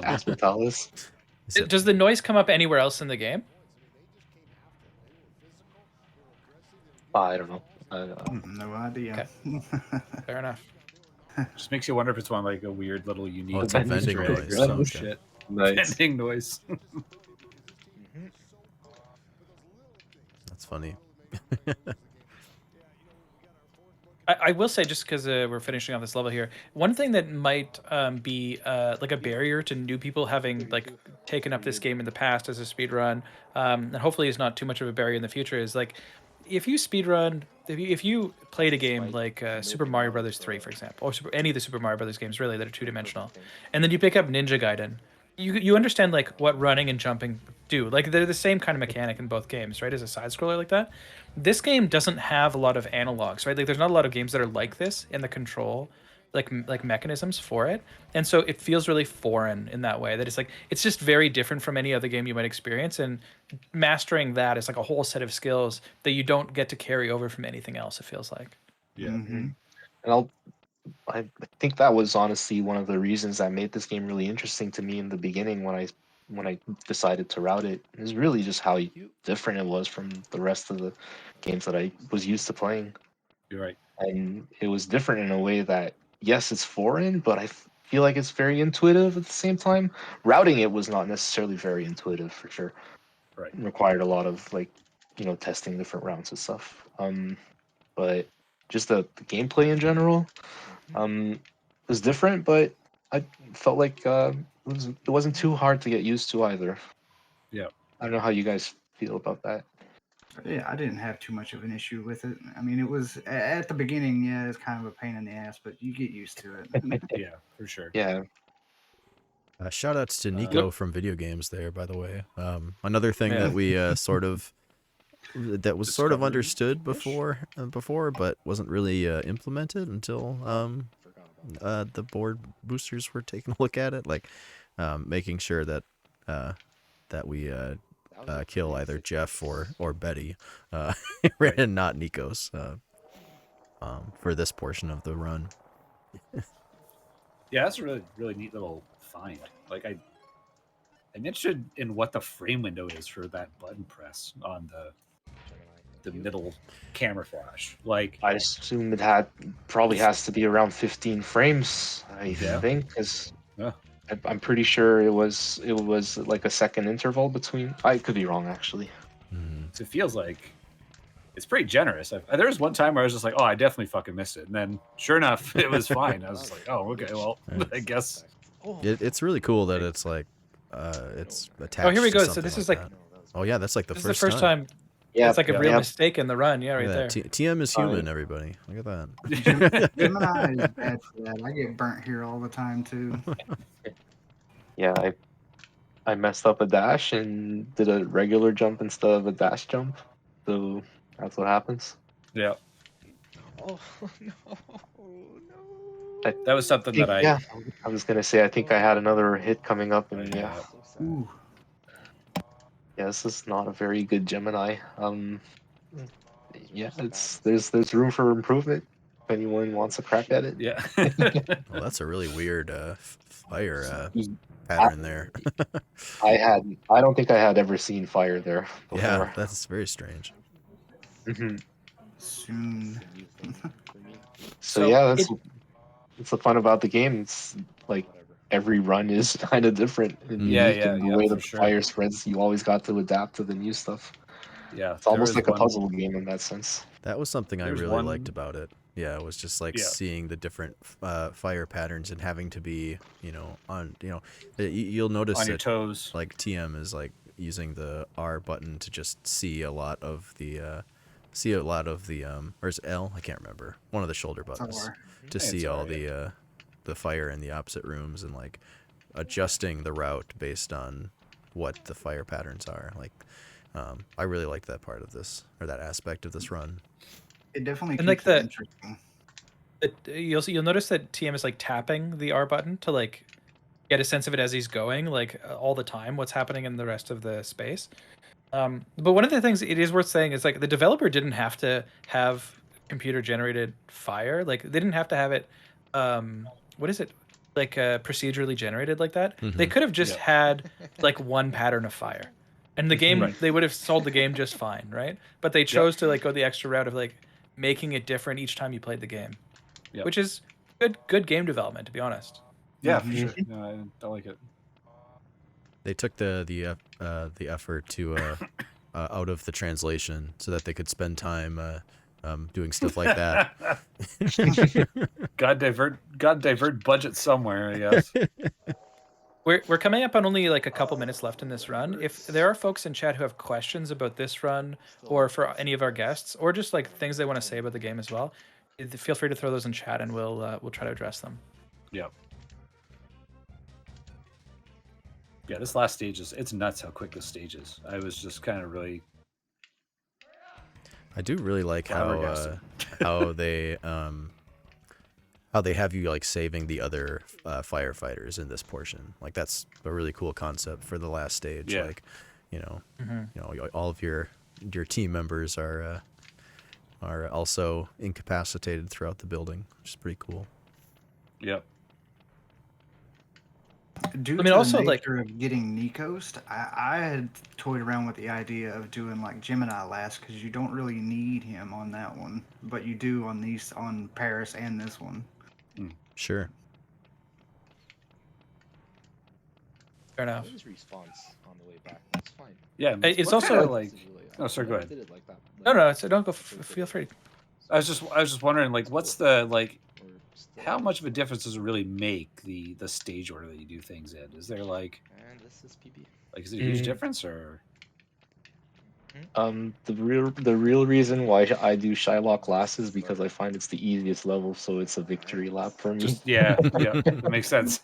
Ask Metalis. Does the noise come up anywhere else in the game? I don't know. No idea. Fair enough. Just makes you wonder if it's one like a weird little unique. Oh, it's a vending Easter egg. noise. Oh, Oh, okay. shit! Nice. Vending noise. That's funny. I will say, just because we're finishing off this level here, one thing that might be like a barrier to new people having like taken up this game in the past as a speedrun, and hopefully is not too much of a barrier in the future, is like if you speedrun, if you played a game like Super Mario Brothers 3, for example, or any of the Super Mario Brothers games really that are two-dimensional, and then you pick up Ninja Gaiden, you understand like what running and jumping do. Like they're the same kind of mechanic in both games, right? As a side scroller like that. This game doesn't have a lot of analogs, right? Like there's not a lot of games that are like this in the control like mechanisms for it. And so it feels really foreign in that way, that it's like it's just very different from any other game you might experience, and mastering that is like a whole set of skills that you don't get to carry over from anything else, it feels like. Yeah. And I think that was honestly one of the reasons that made this game really interesting to me in the beginning when I decided to route it. Is really just how different it was from the rest of the games that I was used to playing. You're right. And it was different in a way that, yes, it's foreign, but I feel like it's very intuitive at the same time. Routing it was not necessarily very intuitive for sure. Right. It required a lot of like, testing different rounds and stuff. But just the gameplay in general, was different, but I felt like it wasn't too hard to get used to either. Yeah. I don't know how you guys feel about that. Yeah, I didn't have too much of an issue with it. I mean, it was at the beginning, yeah, it's kind of a pain in the ass, but you get used to it. Yeah, for sure. Yeah. Shout outs to Nico from video games there, by the way. Another thing that we that was sort of understood before, but wasn't really implemented until the board boosters were taking a look at it, like making sure that that we kill either Jeff or Betty, and not Nikos for this portion of the run. Yeah, that's a really, really neat little find. Like I'm interested in what the frame window is for that button press on the middle camera flash. Like I assume it probably has to be around 15 frames. I think, because I'm pretty sure it was like a second interval between. I could be wrong actually. It feels like it's pretty generous. There was one time where I was just like, "Oh, I definitely fucking missed it," and then sure enough, it was fine. I was just like, "Oh, okay, well, I guess." It's really cool that it's like it's attached. Oh, here we to go. So something this is like like. that. Oh yeah, that's like the This first is the first time. Yeah, it's like a real mistake in the run. Yeah, right there. TM is human, everybody. Look at that. Gemini is bad for that. I get burnt here all the time too. Yeah, I messed up a dash and did a regular jump instead of a dash jump, so that's what happens. Yeah. Oh no. That was something that I. Yeah, I was gonna say I think I had another hit coming up, and yeah. Ooh. Yeah, this is not a very good Gemini. Yeah, there's room for improvement if anyone wants a crack at it. Yeah. Well, that's a really weird fire pattern there. I don't think I had ever seen fire there before. Yeah, that's very strange. Soon. So yeah, that's the fun about the game. It's like every run is kind of different. And the way the fire spreads, you always got to adapt to the new stuff. Yeah, it's almost like a puzzle game in that sense. That was something I really liked about it. Yeah, it was just like seeing the different fire patterns and having to be, on, you'll notice on your toes. Like TM is like using the R button to just see a lot of the, or is it L? I can't remember. One of the shoulder buttons to see all the fire in the opposite rooms and like adjusting the route based on what the fire patterns are. Like, I really liked that part of this, or that aspect of this run. It definitely and keeps like it interesting. You'll notice that TM is like tapping the R button to like get a sense of it as he's going, like all the time, what's happening in the rest of the space. But one of the things it is worth saying is like the developer didn't have to have computer generated fire. Like they didn't have to have it, what is it? Like procedurally generated like that. They could have just had like one pattern of fire. And the game, they would have sold the game just fine, right? But they chose to like go the extra route of like making it different each time you played the game, which is good game development, to be honest. Yeah, for sure. I like it. They took the effort to out of the translation so that they could spend time doing stuff like that. God divert budget somewhere, I guess. We're coming up on only like a couple minutes left in this run. If there are folks in chat who have questions about this run or for any of our guests, or just like things they want to say about the game as well, feel free to throw those in chat and we'll try to address them. Yeah. Yeah, this last stage it's nuts how quick this stage is. I was just kind of really. I do really like how they have you like saving the other firefighters in this portion. Like that's a really cool concept for the last stage. Yeah. Like, all of your team members are also incapacitated throughout the building, which is pretty cool. Yep. Due I mean, to also, the like- nature of getting Nikos, I had toyed around with the idea of doing like Gemini last because you don't really need him on that one, but you do on Paris and this one. Sure. Fair enough. His response on the way back. That's fine. Yeah, It's what also kinda, like. Oh, sorry. Go I ahead. did it like that. No, so don't go. Feel free. I was just wondering, like, what's the like? How much of a difference does it really make the stage order that you do things in? Is there like, And this is PB. like, is it a huge difference or? The real reason why I do Shylock last is because I find it's the easiest level, so it's a victory lap for me. Just yeah, that makes sense.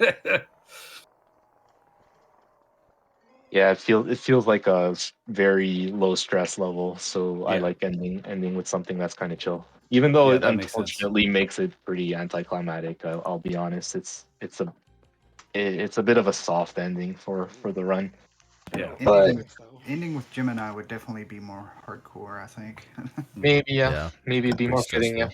Yeah, it feels like a very low stress level, so I Yeah. like ending with something that's kind of chill. Even though Yeah, it that makes sense. unfortunately makes it pretty anticlimactic. I'll be honest. It's a bit of a soft ending for the run. Yeah. But Ending with Gemini would definitely be more hardcore, I think. maybe Yeah. maybe it'd be Pretty more fitting. Yeah.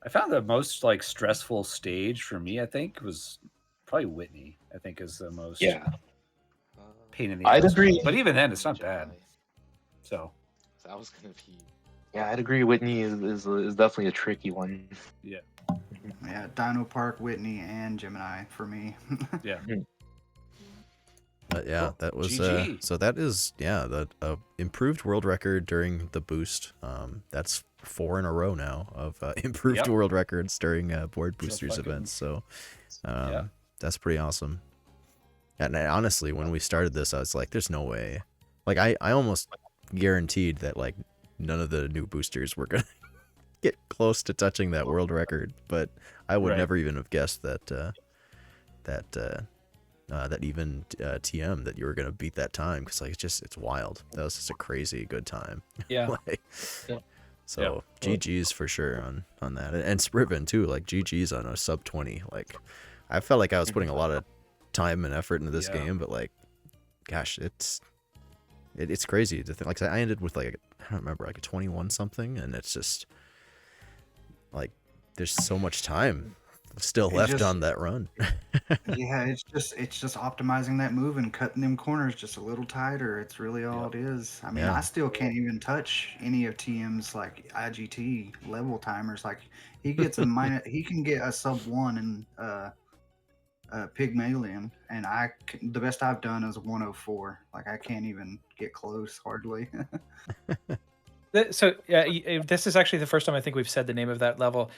I found the most like stressful stage for me. I think was probably Whitney. I think is the most Yeah. pain in the I'd ass. agree. But even then, it's not bad. So That was gonna be. Yeah, I'd agree. Whitney is definitely a tricky one. yeah, Yeah, Dino Park, Whitney, and Gemini for me. yeah. But yeah, Cool. that was GG. so that is the improved world record during the boost. That's 4 in a row now of improved Yep. world records during board So boosters fucking- events. So Yeah. that's pretty awesome. And honestly, when we started this, I was like, "There's no way." Like I almost guaranteed that like none of the new boosters were gonna get close to touching that world record, but I would Right. never even have guessed that even TM that you were gonna beat that time, because like it's wild. That was just a crazy good time. Yeah. Like, Yeah. so GG's for sure on that, and Spriven too. Like GG's on a sub 20. Like I felt like I was putting a lot of time and effort into this Yeah. game, but like, gosh, it's crazy to think. Like I ended with like I don't remember, like a 21 something, and it's just like there's so much time still It left just- on that run. Yeah, it's just optimizing that move and cutting them corners just a little tighter. It's really all it is. I mean, Yeah. I still can't even touch any of TM's like IGT level timers. Like he gets a minus, he can get a sub 1 in Pygmalion, and the best I've done is 104. Like I can't even get close hardly. So this is actually the first time I think we've said the name of that level.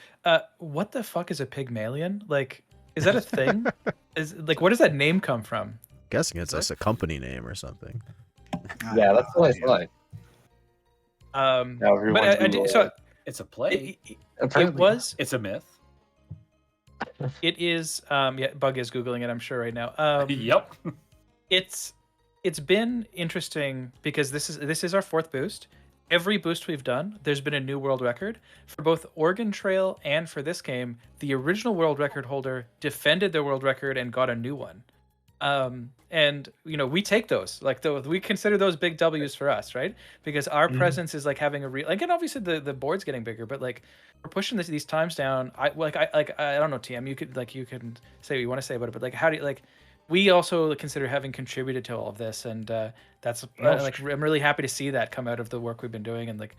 What the fuck is a Pygmalion? Like, is that a thing? Where does that name come from? Guessing it's just a company name or something. Yeah, that's what I thought. Now But everyone's I did, so It's a play. it Apparently. was. It's a myth. It is. Yeah, Bug is googling it. I'm sure right now. Yep. It's been interesting because this is our 4th boost. Every boost we've done, there's been a new world record. For both Oregon Trail and for this game, the original world record holder defended their world record and got a new one. And we take those, like we consider those big W's for us, right? Because our presence is like having a real, like, and obviously the board's getting bigger, but like we're pushing these times down. I don't know, TM, you can say what you want to say about it, but like how do you, like, we also consider having contributed to all of this, and that's like I'm really happy to see that come out of the work we've been doing and like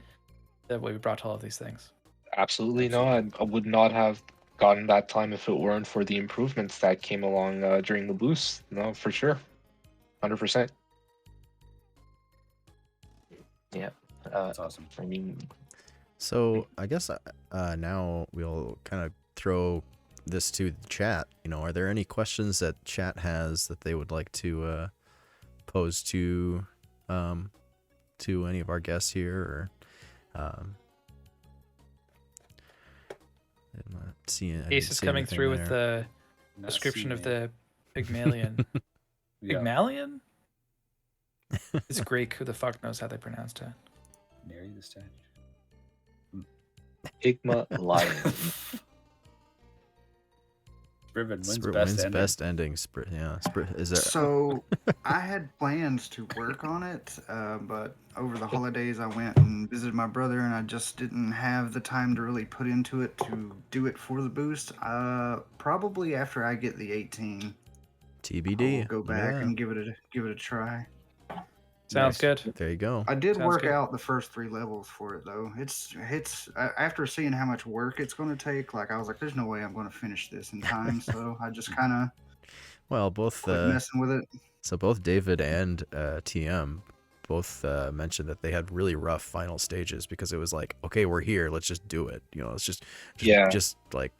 the way we brought to all of these things. Absolutely not. I would not have gotten that time if it weren't for the improvements that came along during the boost. No, for sure. 100%. Yeah. That's awesome. I mean, So I guess now we'll kind of throw this to the chat. Are there any questions that chat has that they would like to pose to any of our guests here, or I'm not seeing. Ace is coming through with the description of the Pygmalion. Yeah. Pygmalion? It's Greek. Who the fuck knows how they pronounced it? Mary the statue. Pygma Lion. Spriven wins Sprit best wins ending. best ending. Is there? So I had plans to work on it, but over the holidays I went and visited my brother, and I just didn't have the time to really put into it to do it for the boost. Probably after I get the 18, TBD. I'll go back Yeah. and give it a try. Sounds good. There you go. I did Sounds work good. out the first 3 levels for it though. It's after seeing how much work it's going to take, like I was like, there's no way I'm going to finish this in time. So I just kind of Well, both quit messing with it. so both David and TM both mentioned that they had really rough final stages because it was like, okay, we're here, let's just do it. You know, let's just like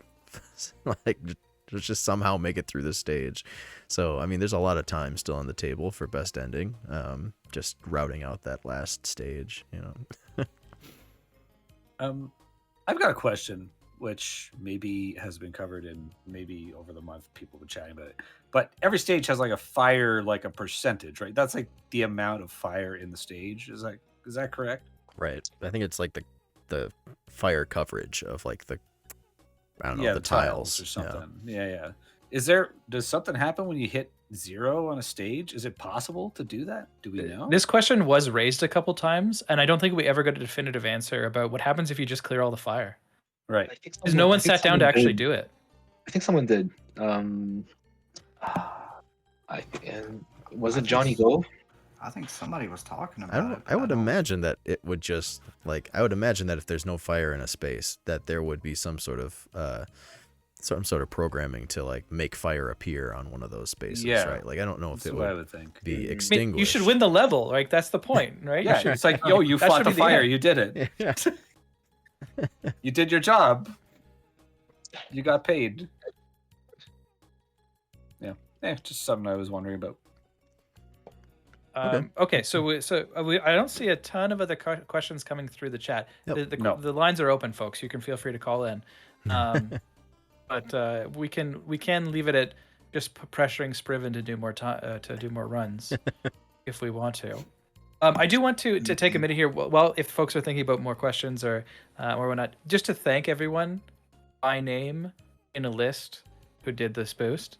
let's just somehow make it through this stage. So I mean, there's a lot of time still on the table for best ending. Just routing out that last stage, you know. I've got a question, which maybe has been covered in maybe over the month people were chatting about it. But every stage has like a fire, like a percentage, right? That's like the amount of fire in the stage. Is that correct? Right. I think it's like the fire coverage of like the the tiles or something. Yeah. Does something happen when you hit 0 on a stage? Is it possible to do that? Do we know? This question was raised a couple times, and I don't think we ever got a definitive answer about what happens if you just clear all the fire. Right. Because no one sat down to actually do it. I think someone did. Was it Johnny Go? I think somebody was talking about it. I would imagine that it would just like I would imagine that if there's no fire in a space, that there would be some sort of programming to like make fire appear on one of those spaces, right? Like I don't know if That's it what I would would think. be I extinguished. mean, you should win the level, like that's the point, right? Yeah, it's like, yo, you that fought should the be the fire, end. you did it. Yeah. You did your job. You got paid. Yeah, just something I was wondering about. Okay, so I don't see a ton of other questions coming through the chat. Yep. The lines are open, folks. You can feel free to call in, but we can leave it at just pressuring Spriven to do more runs if we want to. I do want to take a minute here. Well, if folks are thinking about more questions or whatnot, just to thank everyone by name in a list who did this boost.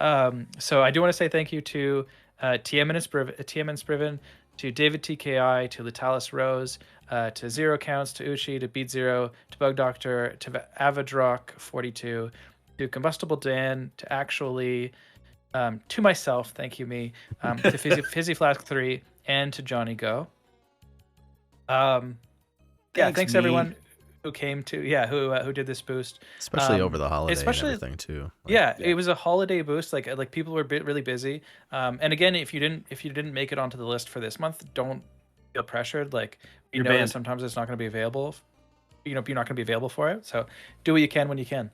So I do want to say thank you to TM and Spriven, to David TKI, to Litalis Rose, to Zero Counts, to Uchi, to Beat Zero, to Bug Doctor, to Avadrock 42, to Combustible Dan, to Actually, to myself, thank you me, to Fizzy Flask 3, and to Johnny Go. Thanks me. everyone who came to who did this boost, especially over the holiday and everything too. Like, it was a holiday boost. Like people were really busy. And again, if you didn't make it onto the list for this month, don't feel pressured. Like you know that sometimes it's not going to be available. You're not going to be available for it. So do what you can when you can.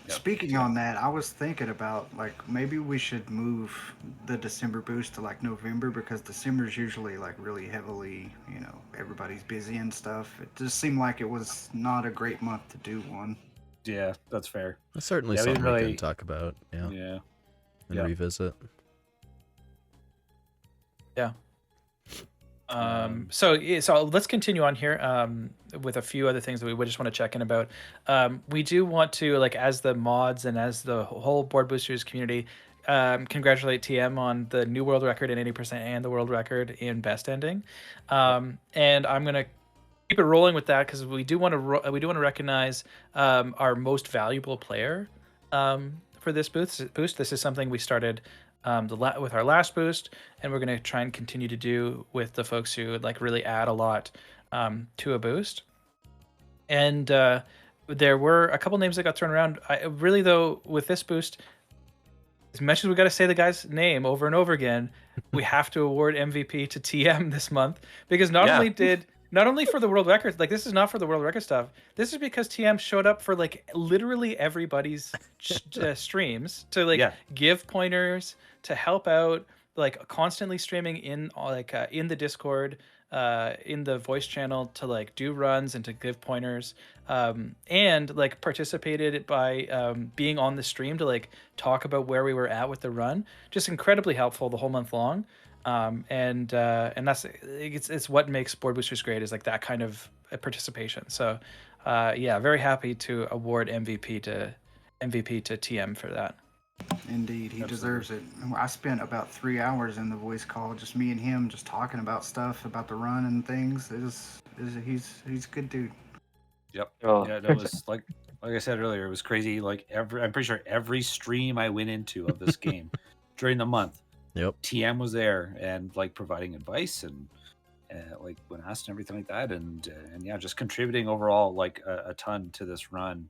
Speaking on that, I was thinking about like maybe we should move the December boost to like November because December's usually like really heavily, everybody's busy and stuff. It just seemed like it was not a great month to do one. Yeah, that's fair. That's certainly something we can talk about. Yeah. And revisit. Yeah. So let's continue on here with a few other things that we would just want to check in about. We do want to, like, as the mods and as the whole Board Boosters community, congratulate TM on the new world record in 80% and the world record in best ending. And I'm gonna keep it rolling with that because we do want to recognize our most valuable player for this boost. This is something we started with our last boost, and we're going to try and continue to do with the folks who like really add a lot to a boost. And there were a couple names that got thrown around. Really though, with this boost, as much as we got to say the guy's name over and over again, we have to award MVP to TM this month because not only for the world records, like this is not for the world record stuff. This is because TM showed up for like literally everybody's streams to give pointers, to help out, like constantly streaming in in the Discord, in the voice channel to like do runs and to give pointers, and like participated by being on the stream to like talk about where we were at with the run. Just incredibly helpful the whole month long. And that's it's what makes Board Boosters great is like that kind of participation. So very happy to award MVP to MVP to TM for that. Indeed, he Absolutely. deserves it. I spent about 3 hours in the voice call, just me and him, just talking about stuff, about the run and things. He's a good dude. Yep. Oh. Yeah, that was like I said earlier, it was crazy. Like I'm pretty sure every stream I went into of this game during the month, Yep. TM was there and like providing advice and like when asked and everything like that, and yeah, just contributing overall like a ton to this run.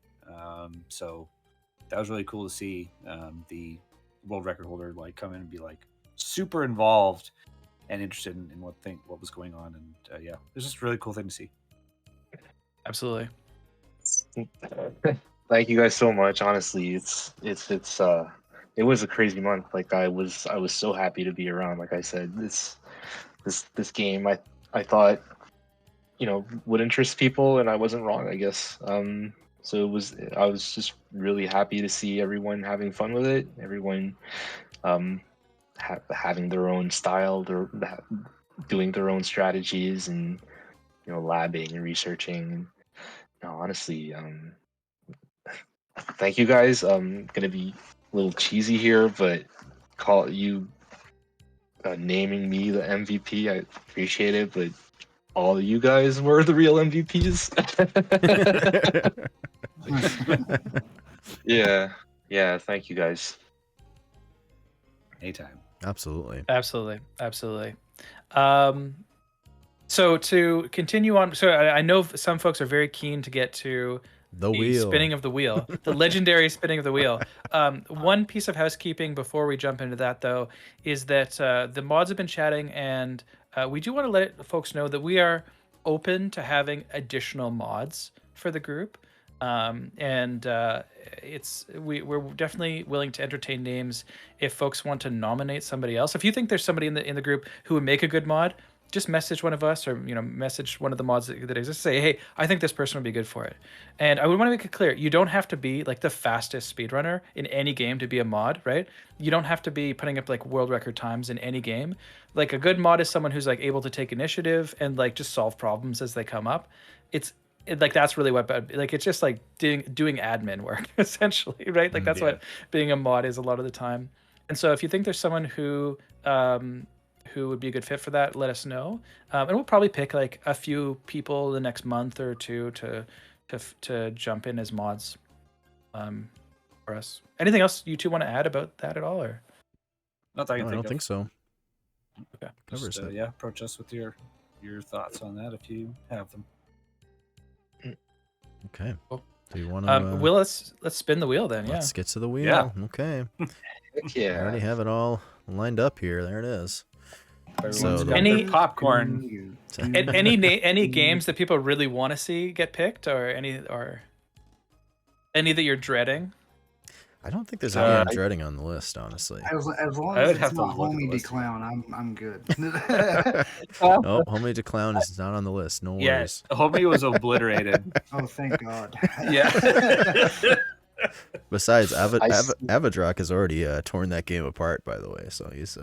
So that was really cool to see the world record holder like come in and be like super involved and interested in what was going on, and yeah, it was just a really cool thing to see. Absolutely. Thank you guys so much. Honestly, it was a crazy month. Like I was so happy to be around. Like I said, this game I thought, you know, would interest people, and I wasn't wrong, I guess. So I was just really happy to see everyone having fun with it. Everyone having their own style, doing their own strategies, and you know, labbing and researching. No, honestly, thank you guys. I'm gonna be a little cheesy here, but call you naming me the MVP. I appreciate it, but all of you guys were the real MVPs. Yeah. Thank you guys. Anytime. Absolutely. Absolutely. So to continue on, so I know some folks are very keen to get to The wheel. spinning of the wheel, the legendary spinning of the wheel. One piece of housekeeping before we jump into that, though, is that the mods have been chatting, and we do want to let folks know that we are open to having additional mods for the group. We're definitely willing to entertain names if folks want to nominate somebody else. If you think there's somebody in the group who would make a good mod, just message one of us, or message one of the mods that exists. Say, hey, I think this person would be good for it. And I would want to make it clear, you don't have to be like the fastest speedrunner in any game to be a mod, right? You don't have to be putting up like world record times in any game. Like a good mod is someone who's like able to take initiative and like just solve problems as they come up. Like that's really what, like it's just like doing admin work essentially, right? Like that's what being a mod is a lot of the time. And so if you think there's someone who would be a good fit for that, let us know. And we'll probably pick like a few people the next month or two to jump in as mods for us. Anything else you two want to add about that at all, or? Not that I can No, I think don't of. think so. Okay. Covers it. Yeah, approach us with your thoughts on that if you have them. Okay. Cool. Do you want to? Will, let's spin the wheel then. Let's get to the wheel. Yeah. Okay. Heck yeah. I already have it all lined up here. There it is. Everyone's So got Any- their popcorn. Any games that people really want to see get picked, or any that you're dreading? I don't think there's any I'm dreading on the list, honestly. As long I as would it's have to not look at the Homie list. Clown, I'm good. Oh, Homemade to Clown is not on the list. No Yes, worries. Homie was obliterated. Oh, thank God. Yeah. Besides, I see. Avadrock has already torn that game apart, by the way. So he's.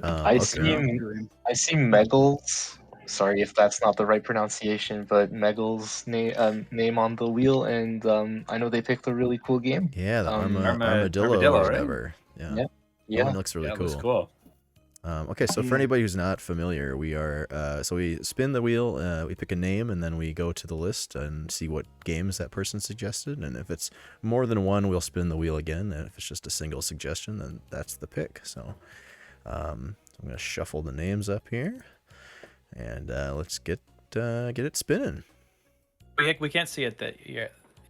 I see Meggles. Sorry if that's not the right pronunciation, but Meggles' name on the wheel, and I know they picked a really cool game. Yeah, the Armadillo, armadillo or right? whatever. Yeah. Yeah. That Yeah. one looks really Yeah, it cool. was cool. Okay, so for anybody who's not familiar, we are so we spin the wheel, we pick a name, and then we go to the list and see what games that person suggested. And if it's more than one, we'll spin the wheel again. And if it's just a single suggestion, then that's the pick. So I'm gonna shuffle the names up here, and let's get it spinning. We can't see it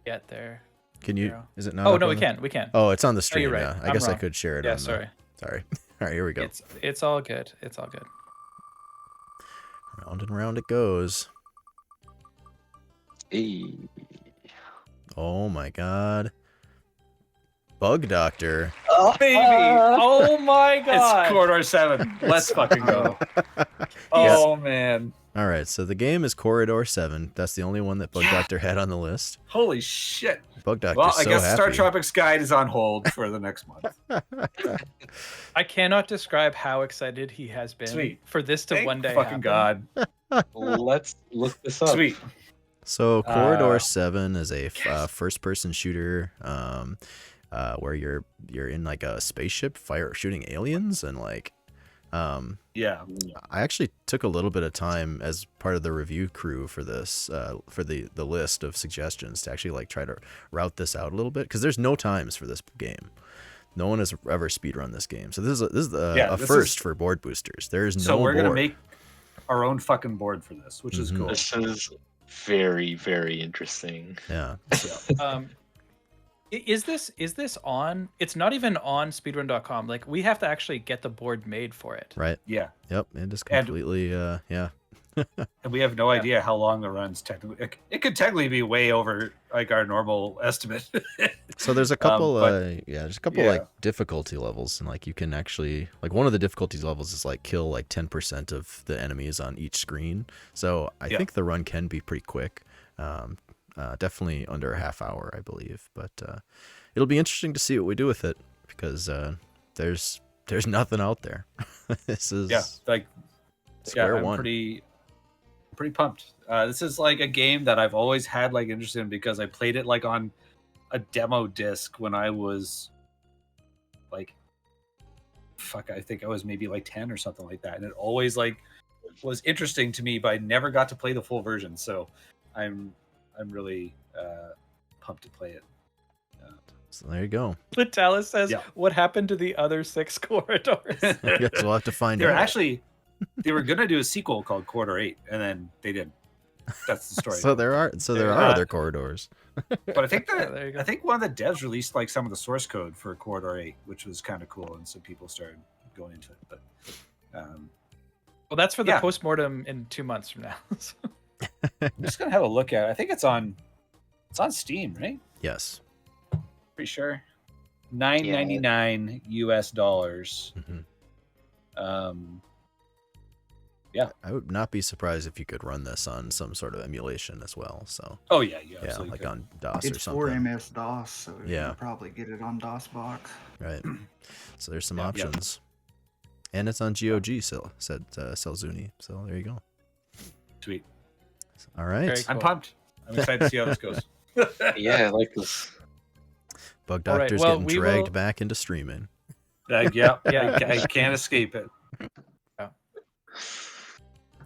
yet there. Can you? Zero. Is it not? Oh up no, on we the- can. We can. Oh, it's on the stream. right. Yeah, I I'm guess I wrong. could share it. Yeah, on sorry. Sorry. All right, here we go. It's all good. It's all good. Round and round it goes. Hey. Oh my God. Bug Doctor. Baby! Oh my God! It's Corridor 7. Let's fucking go. Oh man. All right, so the game is Corridor 7. That's the only one that Bug Doctor had on the list. Holy shit. Bug Doctor's Well, I so guess happy. Star Tropics Guide is on hold for the next month. I cannot describe how excited he has been Sweet. for this to Thank one day fucking happen. God. Let's look this up. Sweet. So Corridor 7 is a first-person shooter where you're in like a spaceship shooting aliens and like Yeah. I actually took a little bit of time as part of the review crew for this for the list of suggestions to actually like try to route this out a little bit because there's no times for this game. No one has ever speedrun this game. So this is a first for board boosters. There's no So we're board. gonna make our own fucking board for this, which is cool. This is very, very interesting. Yeah. Is this on? It's not even on speedrun.com. Like we have to actually get the board made for it. Right. Yeah. Yep. It is completely yeah. And we have no idea how long the run's technically. It could technically be way over like our normal estimate. So there's a couple there's a couple like difficulty levels, and like you can actually like one of the difficulty levels is like kill like 10% of the enemies on each screen. So I think the run can be pretty quick. Definitely under a half hour, I believe, but it'll be interesting to see what we do with it because there's nothing out there. This is square one. I'm pretty pumped. This is like a game that I've always had like interest in because I played it like on a demo disc when I was like, I think I was maybe like 10 or something like that, and it always like was interesting to me, but I never got to play the full version. So I'm really pumped to play it. So there you go. Litalis says, "What happened to the other 6 corridors?" I guess we'll have to find They're out. actually they were gonna do a sequel called Corridor 8, and then they didn't. That's the story. So there are other corridors. But I think I think one of the devs released like some of the source code for Corridor 8, which was kind of cool, and so people started going into it. But well, that's for the postmortem in 2 months from now. I'm just gonna have a look at it. I think it's on Steam, right? Yes. Pretty sure. $9.99 US dollars. Yeah. I would not be surprised if you could run this on some sort of emulation as well. So. Oh yeah, absolutely like could. on DOS It's or something. for MS DOS, so you Yeah. can probably get it on DOS box. Right. So there's some options. And it's on GOG, said Selzuni. So there you go. Sweet. All right. Cool. I'm pumped. I'm excited to see how this goes. Yeah, I like this. Bug Doctor's getting dragged back into streaming. I can't escape it.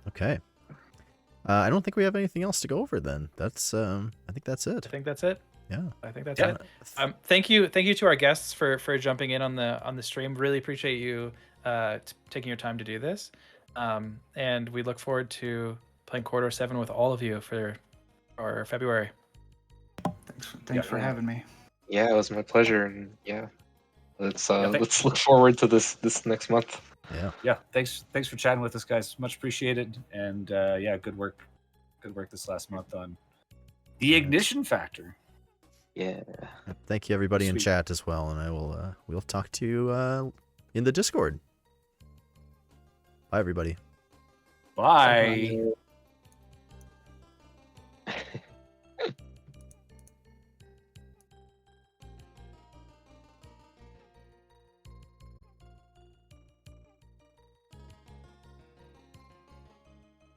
Okay. I don't think we have anything else to go over then. That's I think that's it. I think that's it. Yeah. I think that's it. Thank you to our guests for jumping in on the stream. Really appreciate you taking your time to do this. And we look forward to playing Corridor 7 with all of you for February. Thanks for having me. Yeah, it was my pleasure, and let's look forward to this next month. Yeah. Thanks for chatting with us, guys. Much appreciated, and good work this last month on the Ignition Factor. Yeah. Thank you everybody in chat as well, and I will we'll talk to you in the Discord. Bye everybody. Bye.